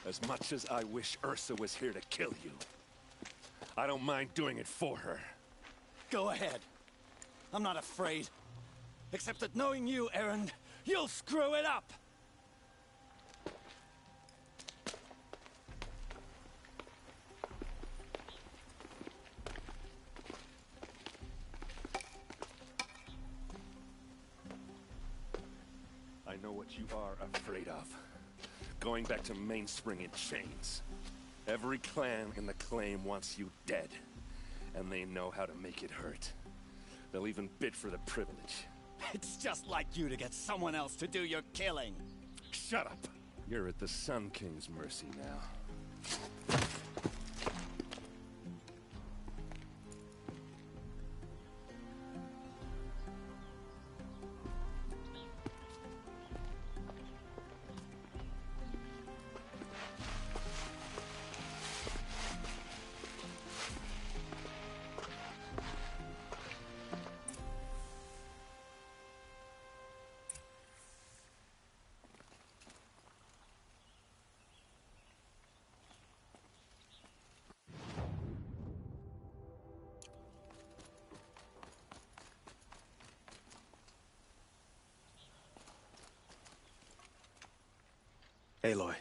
As much as I wish Ursa was here to kill you, I don't mind doing it for her. Go ahead. I'm not afraid. Except that knowing you, Erend, you'll screw it up! I know what you are afraid of. Going back to Mainspring in chains. Every clan in the claim wants you dead. And they know how to make it hurt. They'll even bid for the privilege. It's just like you to get someone else to do your killing. Shut up! You're at the Sun King's mercy now. Aloy,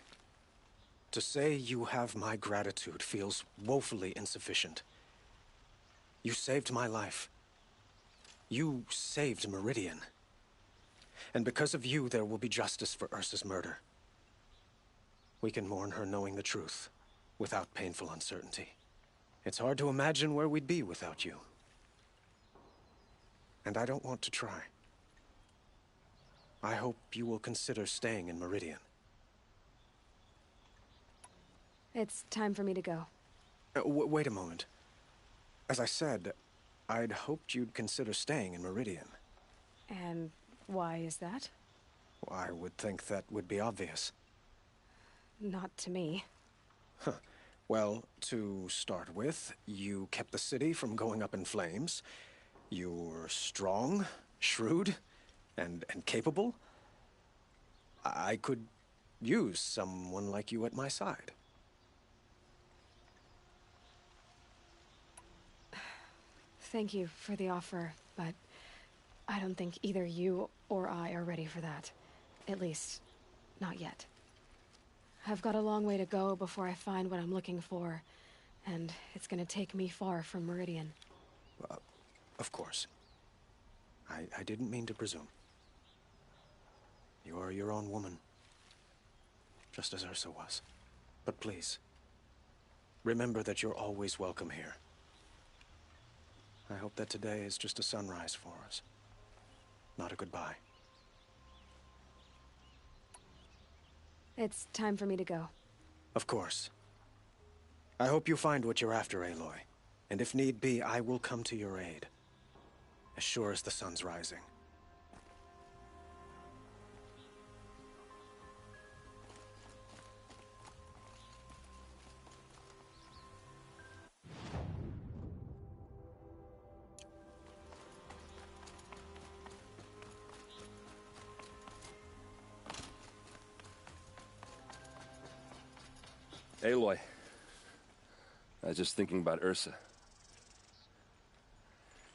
to say you have my gratitude feels woefully insufficient. You saved my life. You saved Meridian. And because of you, there will be justice for Ursa's murder. We can mourn her knowing the truth, without painful uncertainty. It's hard to imagine where we'd be without you. And I don't want to try. I hope you will consider staying in Meridian. It's time for me to go. Wait a moment. As I said, I'd hoped you'd consider staying in Meridian. And why is that? I would think that would be obvious. Not to me. Huh. Well, to start with, you kept the city from going up in flames. You were strong, shrewd, and capable. I could use someone like you at my side. Thank you for the offer, but I don't think either you or I are ready for that. At least, not yet. I've got a long way to go before I find what I'm looking for, and it's gonna take me far from Meridian. Of course. I didn't mean to presume. You are your own woman, just as Ursa was. But please, remember that you're always welcome here. I hope that today is just a sunrise for us, not a goodbye. It's time for me to go. Of course. I hope you find what you're after, Aloy. And if need be, I will come to your aid. As sure as the sun's rising. Aloy, I was just thinking about Ursa.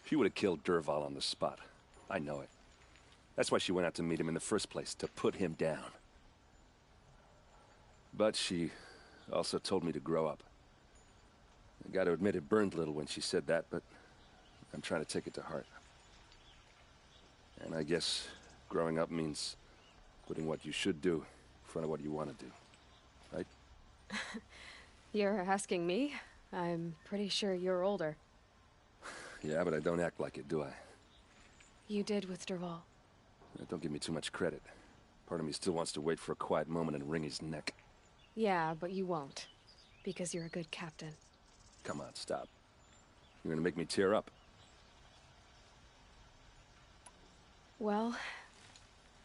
She would have killed Dervahl on the spot. I know it. That's why she went out to meet him in the first place, to put him down. But she also told me to grow up. I gotta admit it burned a little when she said that, but I'm trying to take it to heart. And I guess growing up means putting what you should do in front of what you want to do. Right? You're asking me? I'm pretty sure you're older. Yeah, but I don't act like it, do I? You did with Dervahl. Don't give me too much credit. Part of me still wants to wait for a quiet moment and wring his neck. Yeah, but you won't. Because you're a good captain. Come on, stop. You're gonna make me tear up. Well...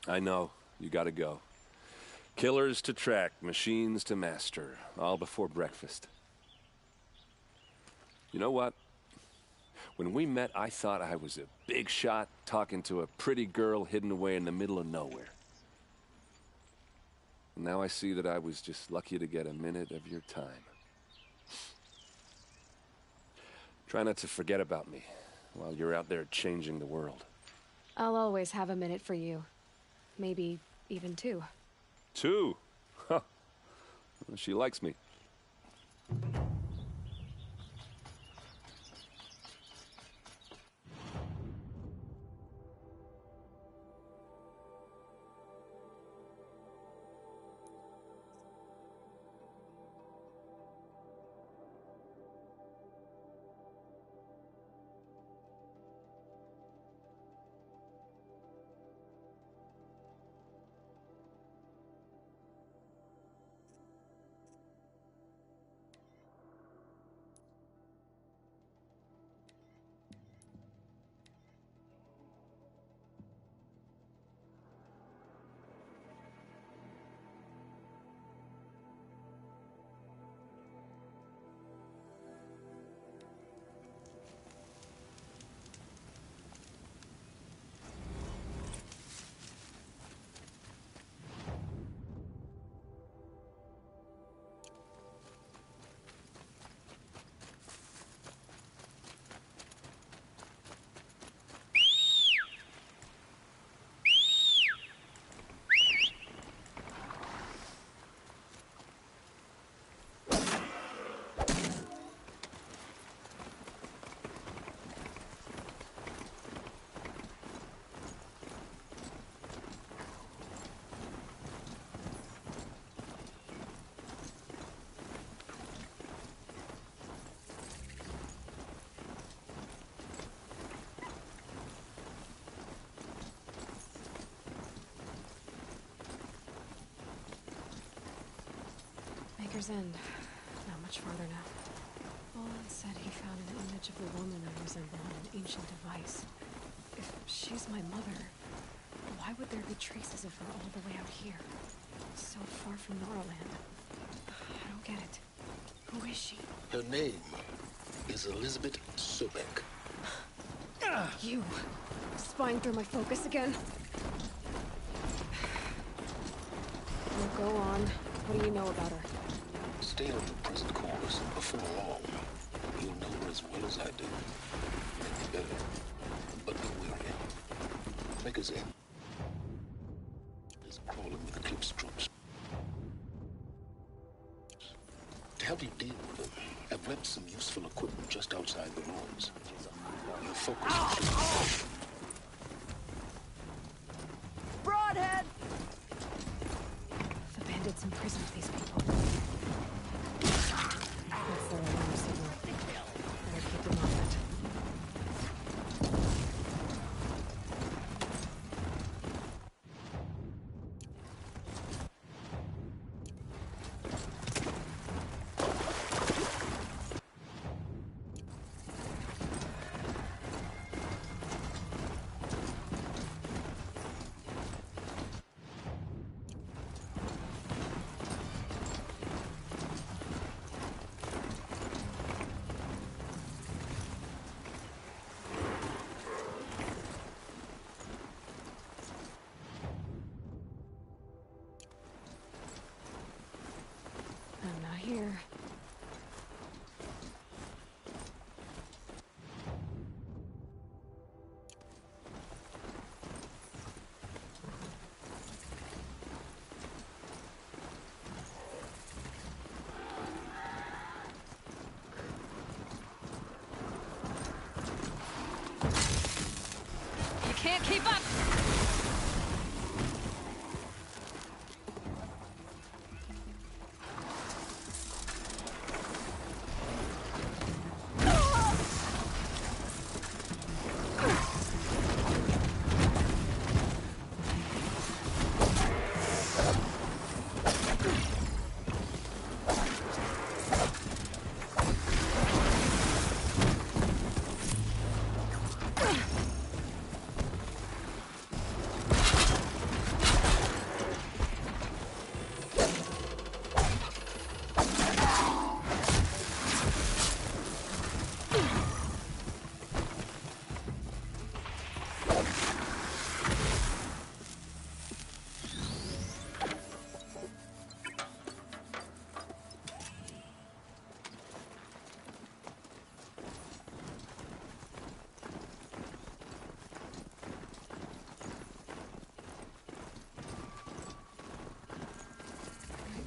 I know. You gotta go. Killers to track, machines to master. All before breakfast. You know what? When we met, I thought I was a big shot talking to a pretty girl hidden away in the middle of nowhere. And now I see that I was just lucky to get a minute of your time. Try not to forget about me while you're out there changing the world. I'll always have a minute for you. Maybe even two. Two? Huh. Well, she likes me. Remaker's End. Not much farther now. Olin said he found an image of the woman I resemble on an ancient device. If she's my mother, why would there be traces of her all the way out here? So far from Noraland. I don't get it. Who is she? Her name is Elizabeth Sobek. You! Spying through my focus again? Well, go on. What do you know about her? Stay on your present course. Before long, you'll know her as well as I do. Maybe better. But be wary. Maker's End is crawling with Eclipse troops. To help you deal with them, I've left some useful equipment just outside the ruins. Your focus is... Broadhead! The bandits imprisoned these people. That's their alarm signal. Better keep them off it. I'm not here. You can't keep up!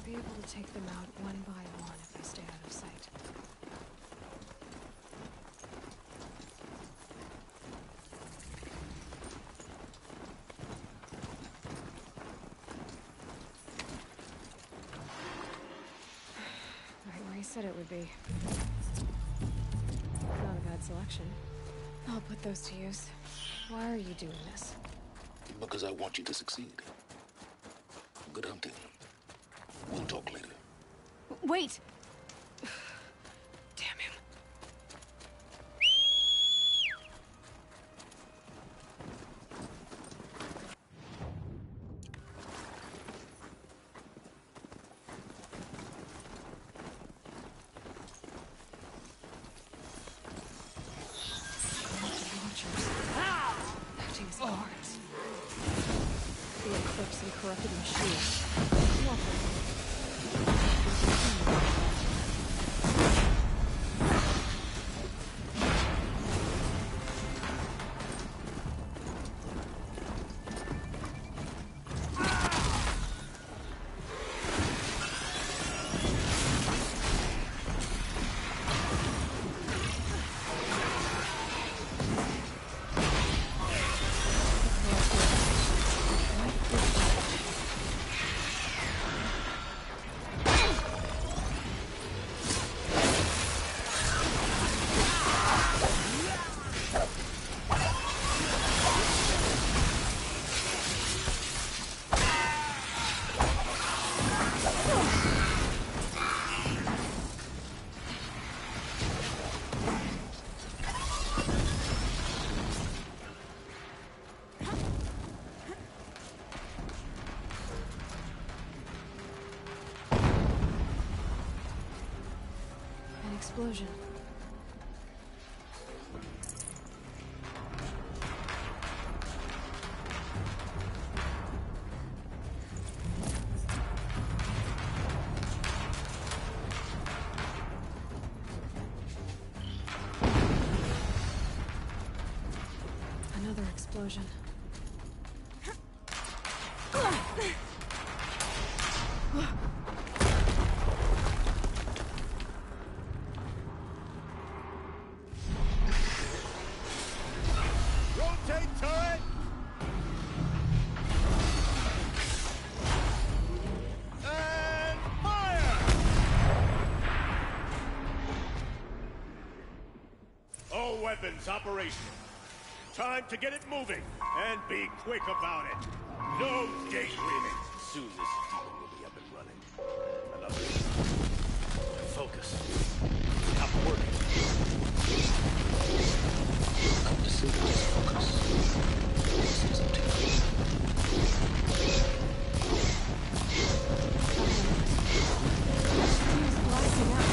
Be able to take them out one by one if I stay out of sight. Right where he said it would be. Not a bad selection. I'll put those to use. Why are you doing this? Because I want you to succeed. Good hunting. We'll talk later. Wait! Damn him. Watchers. Acting as guards. The Eclipse and corrupted machine. Welcome. explosion. Another explosion. Rotate turret! And fire! All weapons operational. Time to get it moving, and be quick about it. No daydreaming. Soon this demon will be up and running. Another. Focus. Stop working. I'm just simply just focus. This is up to you. Steam's blasting out.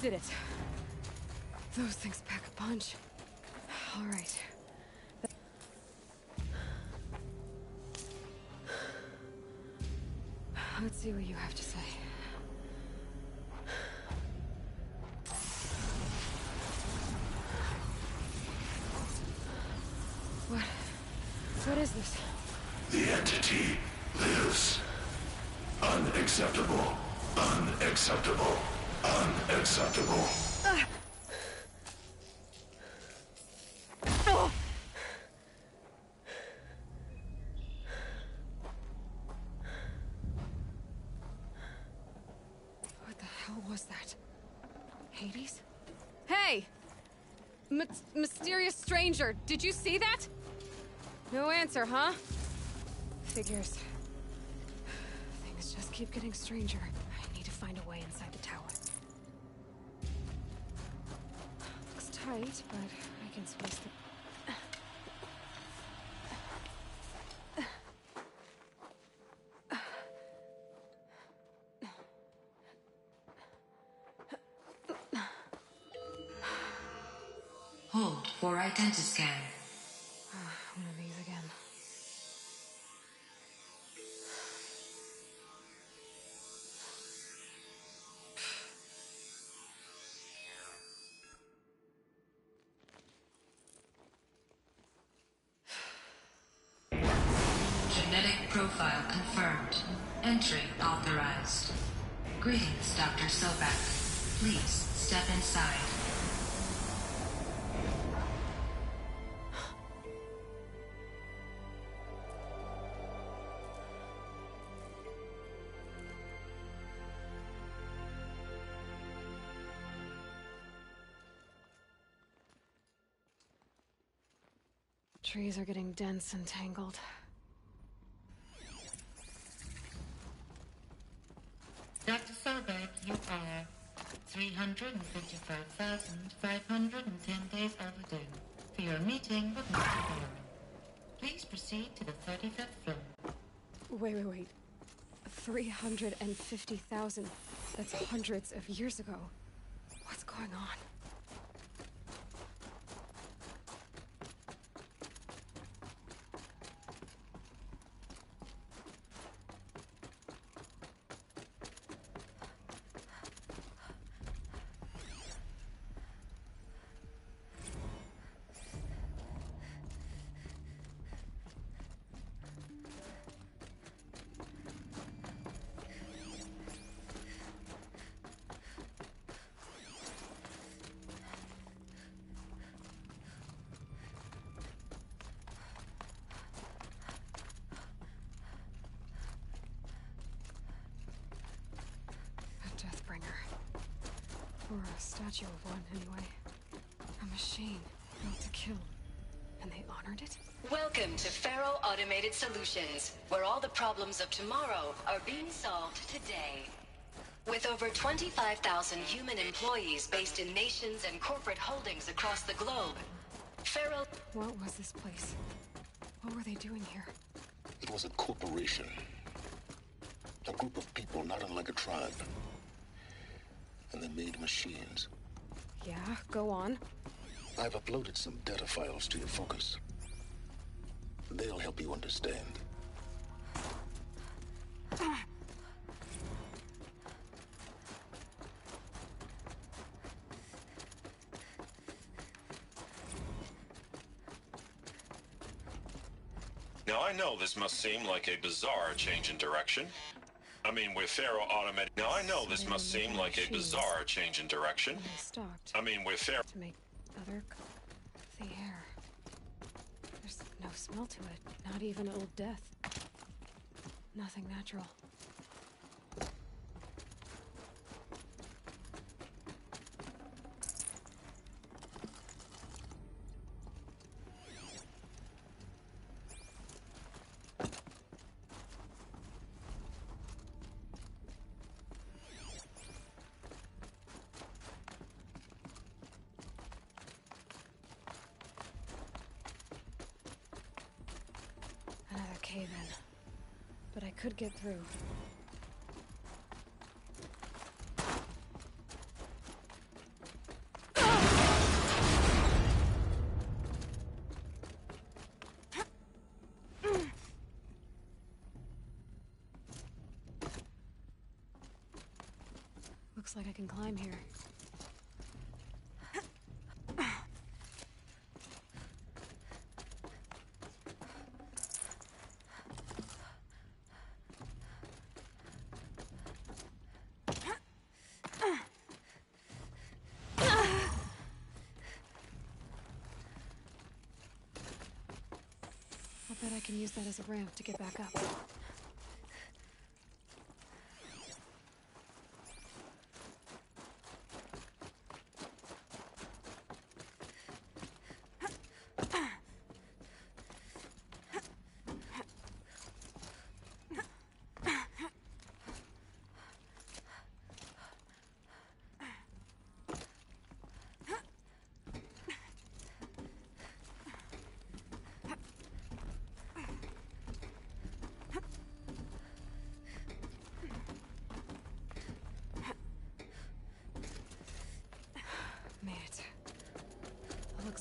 Did it. Those things pack a punch. All right. Let's see what you have to say. What is this? The entity lives. Unacceptable. Unacceptable. Unacceptable. What the hell was that? Hades? Hey! Mysterious stranger, did you see that? No answer, huh? Figures. Things just keep getting stranger. I need to find a way inside the tower. tight, but I can squeeze the... Hold for identiscan. One of these again. Genetic profile confirmed. Entry authorized. Greetings, Dr. Sobek. Please step inside. Trees are getting dense and tangled. Dr. Sobek, you are 355,510 days overdue for your meeting with Mr. Baron. Please proceed to the 35th floor. Wait. 350,000. That's hundreds of years ago. What's going on? Or a statue of one, anyway. A machine, built to kill. And they honored it? Welcome to Faro Automated Solutions, where all the problems of tomorrow are being solved today. With over 25,000 human employees based in nations and corporate holdings across the globe, Faro... What was this place? What were they doing here? It was a corporation. A group of people not unlike a tribe. And they made machines. Yeah, go on. I've uploaded some data files to your focus. They'll help you understand. Now I know this must seem like a bizarre change in direction. I mean, with Faro Automated... Now I know this must seem like a bizarre change in direction. They stopped. I mean, with Faro... To make other... the air. There's no smell to it. Not even old death. Nothing natural. Cave in. But I could get through. Looks like I can climb here. I bet I can use that as a ramp to get back up.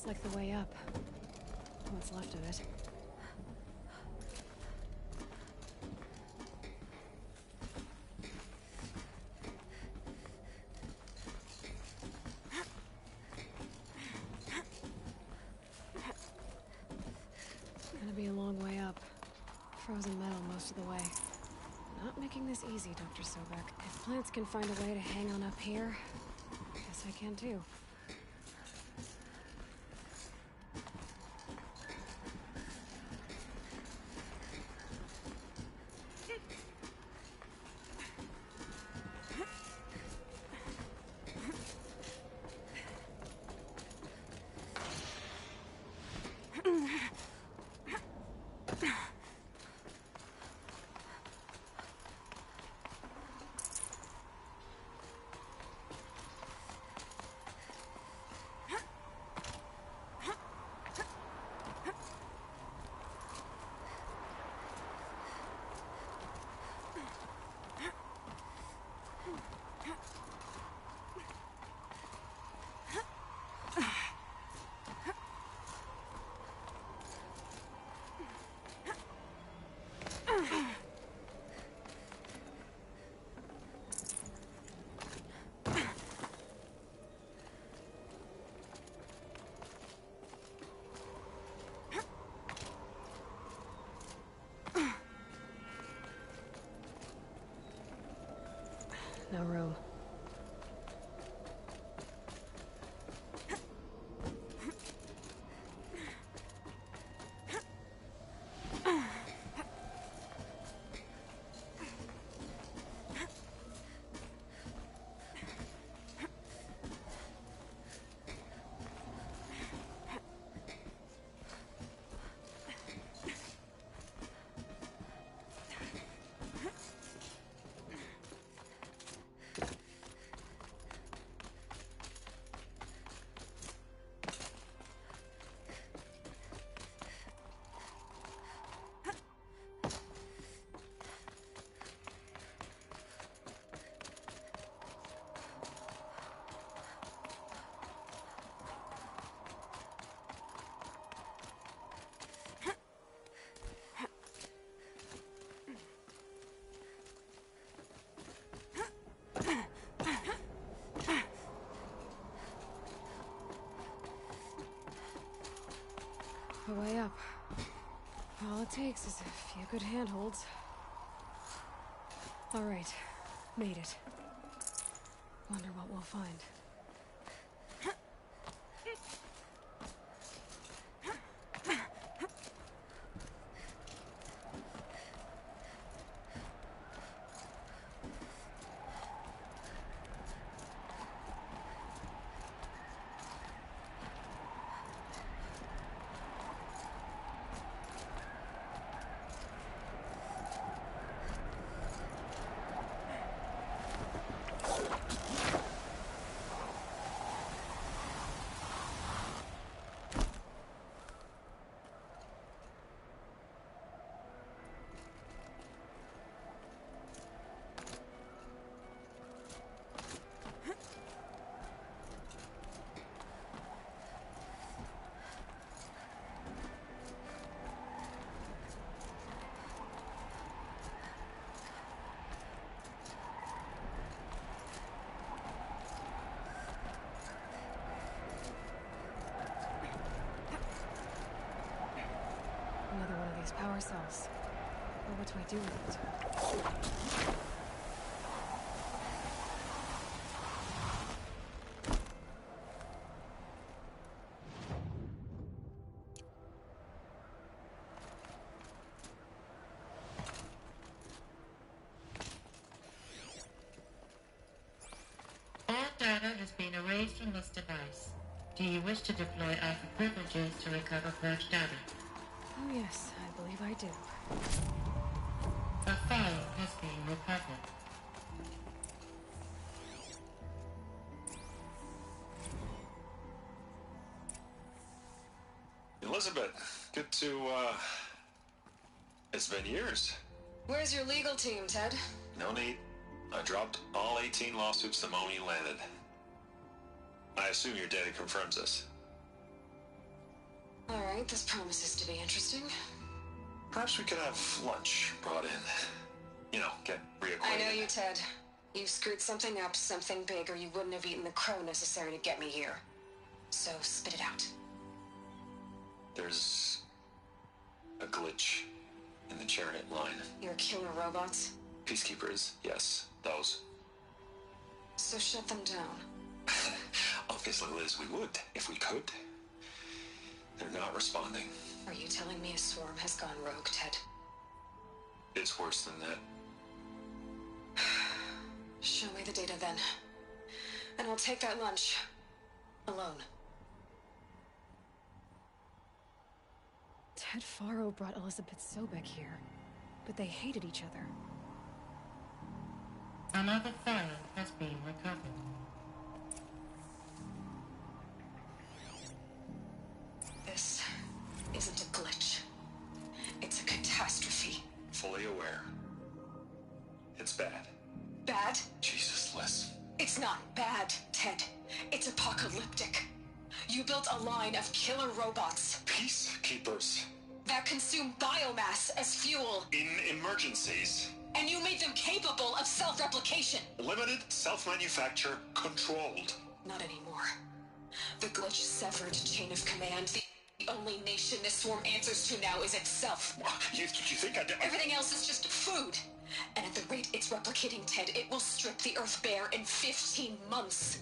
Looks like the way up. What's left of it. Gonna be a long way up. Frozen metal most of the way. Not making this easy, Dr. Sobek. If plants can find a way to hang on up here, guess I can too. No room. The way up. All it takes is a few good handholds. All right, made it. Wonder what we'll find. Another one of these power cells. But what do I do with it? All data has been erased from this device. Do you wish to deploy Alpha privileges to recover purged data? Oh yes, I believe I do. A file has been recovered. Elizabeth, good to, it's been years. Where's your legal team, Ted? No need. I dropped all 18 lawsuits the moment you landed. I assume your data confirms this. Alright, this promises to be interesting. Perhaps we could have lunch brought in. You know, get reacquainted. I know you, Ted. You screwed something up, something big, or you wouldn't have eaten the crow necessary to get me here. So, spit it out. There's a glitch in the chariot line. Your killer robots? Peacekeepers, yes, those. So shut them down. Obviously, Liz, we would, if we could. They're not responding. Are you telling me a swarm has gone rogue, Ted? It's worse than that. Show me the data then. And I'll take that lunch. Alone. Ted Faro brought Elizabeth Sobek here, but they hated each other. Another file has been recovered. This isn't a glitch. It's a catastrophe. Fully aware. It's bad. Bad? Jesus, Liz. It's not bad, Ted. It's apocalyptic. You built a line of killer robots. Peacekeepers. That consume biomass as fuel. In emergencies. And you made them capable of self-replication. Limited, self-manufacture, controlled. Not anymore. The glitch severed chain of command. The only nation this swarm answers to now is itself. You think I did? Everything else is just food. And at the rate it's replicating, Ted, it will strip the Earth bare in 15 months.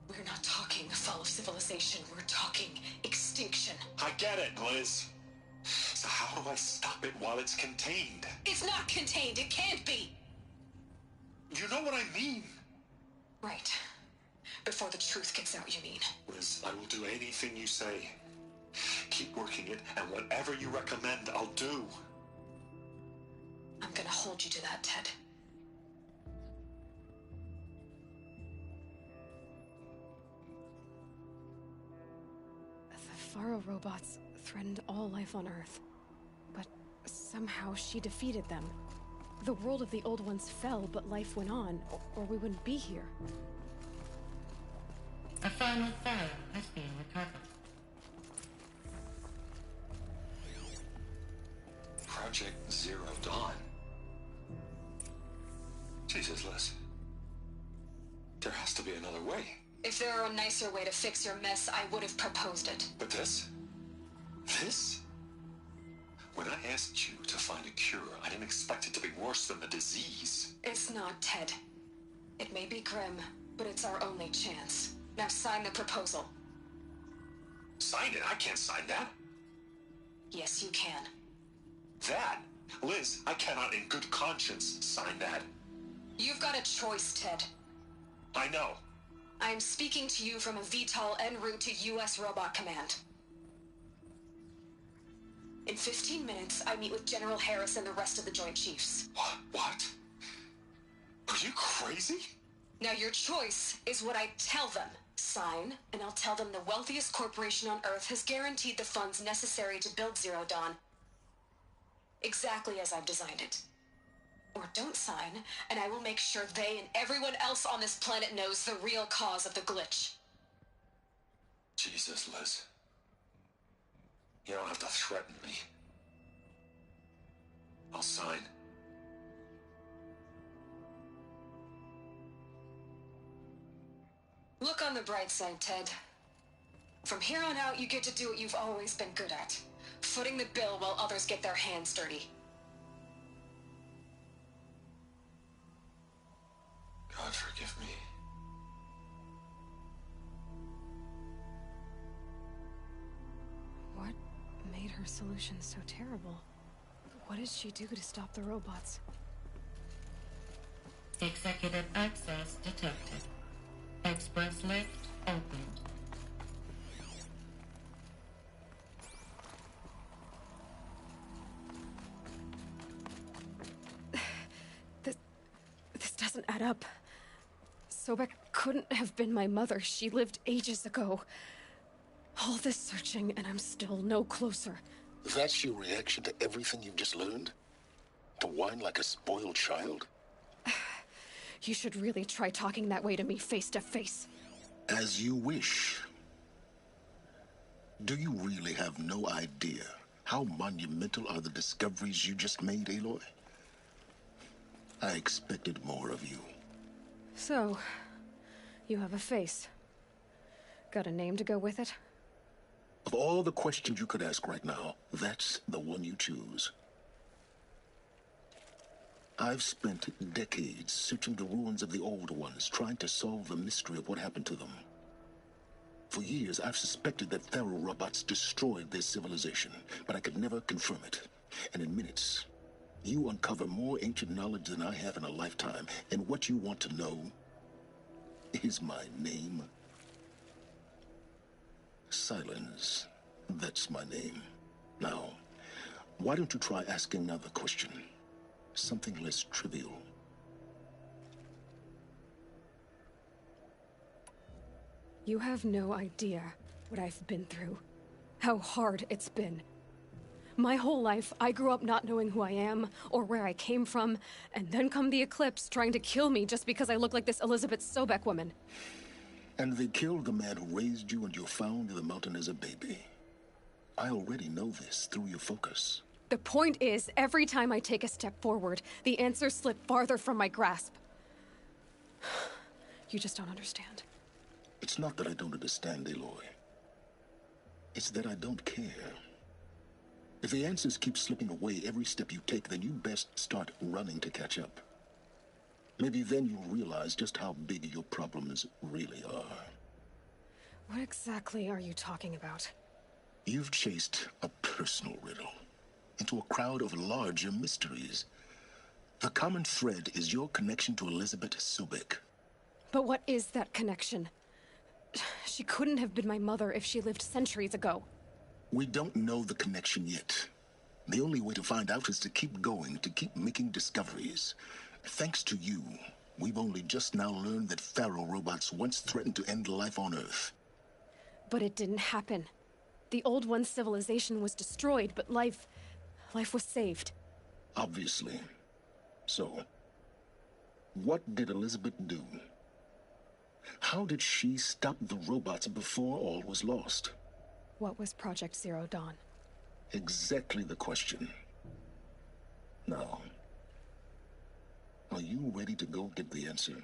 We're not talking fall of civilization. We're talking extinction. I get it, Liz. So how do I stop it while it's contained? It's not contained. It can't be. You know what I mean. Right. Before the truth gets out, you mean? Liz, I will do anything you say. Keep working it, and whatever you recommend, I'll do. I'm gonna hold you to that, Ted. The Faro robots threatened all life on Earth, but somehow she defeated them. The world of the old ones fell, but life went on, or we wouldn't be here. A final file has been recovered. Project Zero Dawn. Jesus, Liz. There has to be another way. If there were a nicer way to fix your mess, I would have proposed it. But this? This? When I asked you to find a cure, I didn't expect it to be worse than the disease. It's not, Ted. It may be grim, but it's our only chance. Now sign the proposal. Sign it? I can't sign that. Yes, you can. That? Liz, I cannot in good conscience sign that. You've got a choice, Ted. I know. I am speaking to you from a VTOL en route to U.S. Robot Command. In 15 minutes, I meet with General Harris and the rest of the Joint Chiefs. What? Are you crazy? Now your choice is what I tell them. Sign, and I'll tell them the wealthiest corporation on Earth has guaranteed the funds necessary to build Zero Dawn. Exactly as I've designed it. Or don't sign, and I will make sure they and everyone else on this planet knows the real cause of the glitch. Jesus, Liz. You don't have to threaten me. I'll sign. Look on the bright side, Ted. From here on out, you get to do what you've always been good at. Footing the bill while others get their hands dirty. God forgive me. What made her solution so terrible? What did she do to stop the robots? Executive access detected. Express lift opened. This doesn't add up. Sobek couldn't have been my mother. She lived ages ago. All this searching, and I'm still no closer. That's your reaction to everything you've just learned? To whine like a spoiled child? You should really try talking that way to me face to face. As you wish. Do you really have no idea how monumental are the discoveries you just made, Aloy? I expected more of you. So, you have a face. Got a name to go with it? Of all the questions you could ask right now, that's the one you choose. I've spent decades searching the ruins of the old ones, trying to solve the mystery of what happened to them. For years, I've suspected that Pharaoh robots destroyed their civilization, but I could never confirm it. And in minutes, you uncover more ancient knowledge than I have in a lifetime, and what you want to know is my name. Silence. That's my name. Now, why don't you try asking another question? Something less trivial. You have no idea what I've been through. How hard it's been. My whole life, I grew up not knowing who I am or where I came from, and then come the Eclipse trying to kill me just because I look like this Elizabeth Sobek woman. And they killed the man who raised you and you found in the mountain as a baby. I already know this through your focus. The point is, every time I take a step forward, the answers slip farther from my grasp. You just don't understand. It's not that I don't understand, Aloy. It's that I don't care. If the answers keep slipping away every step you take, then you best start running to catch up. Maybe then you'll realize just how big your problems really are. What exactly are you talking about? You've chased a personal riddle into a crowd of larger mysteries. The common thread is your connection to Elizabeth Sobek. But what is that connection? She couldn't have been my mother if she lived centuries ago. We don't know the connection yet. The only way to find out is to keep going, to keep making discoveries. Thanks to you, we've only just now learned that Pharaoh robots once threatened to end life on Earth. But it didn't happen. The Old One's civilization was destroyed, but life was saved. Obviously. So, what did Elizabeth do? How did she stop the robots before all was lost? What was Project Zero Dawn? Exactly the question. Now, are you ready to go get the answer?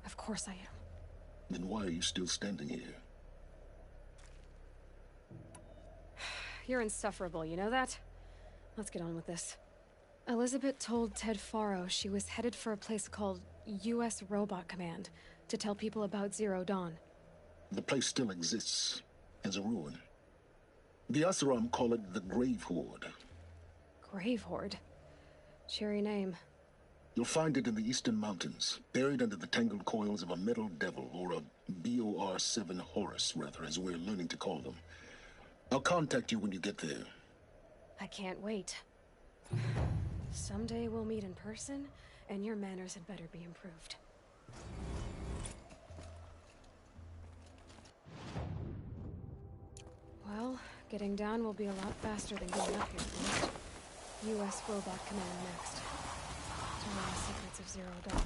Of course I am. Then why are you still standing here? You're insufferable, you know that? Let's get on with this. Elizabeth told Ted Faro she was headed for a place called U.S. Robot Command to tell people about Zero Dawn. The place still exists as a ruin. The Oseram call it the Grave Horde. Grave Horde? Cheery name. You'll find it in the Eastern Mountains, buried under the tangled coils of a metal devil, or a BOR-7 Horus, rather, as we're learning to call them. I'll contact you when you get there. I can't wait. Someday we'll meet in person, and your manners had better be improved. Well, getting down will be a lot faster than getting up here first. U.S. Robot Command next. To learn the secrets of Zero Dawn.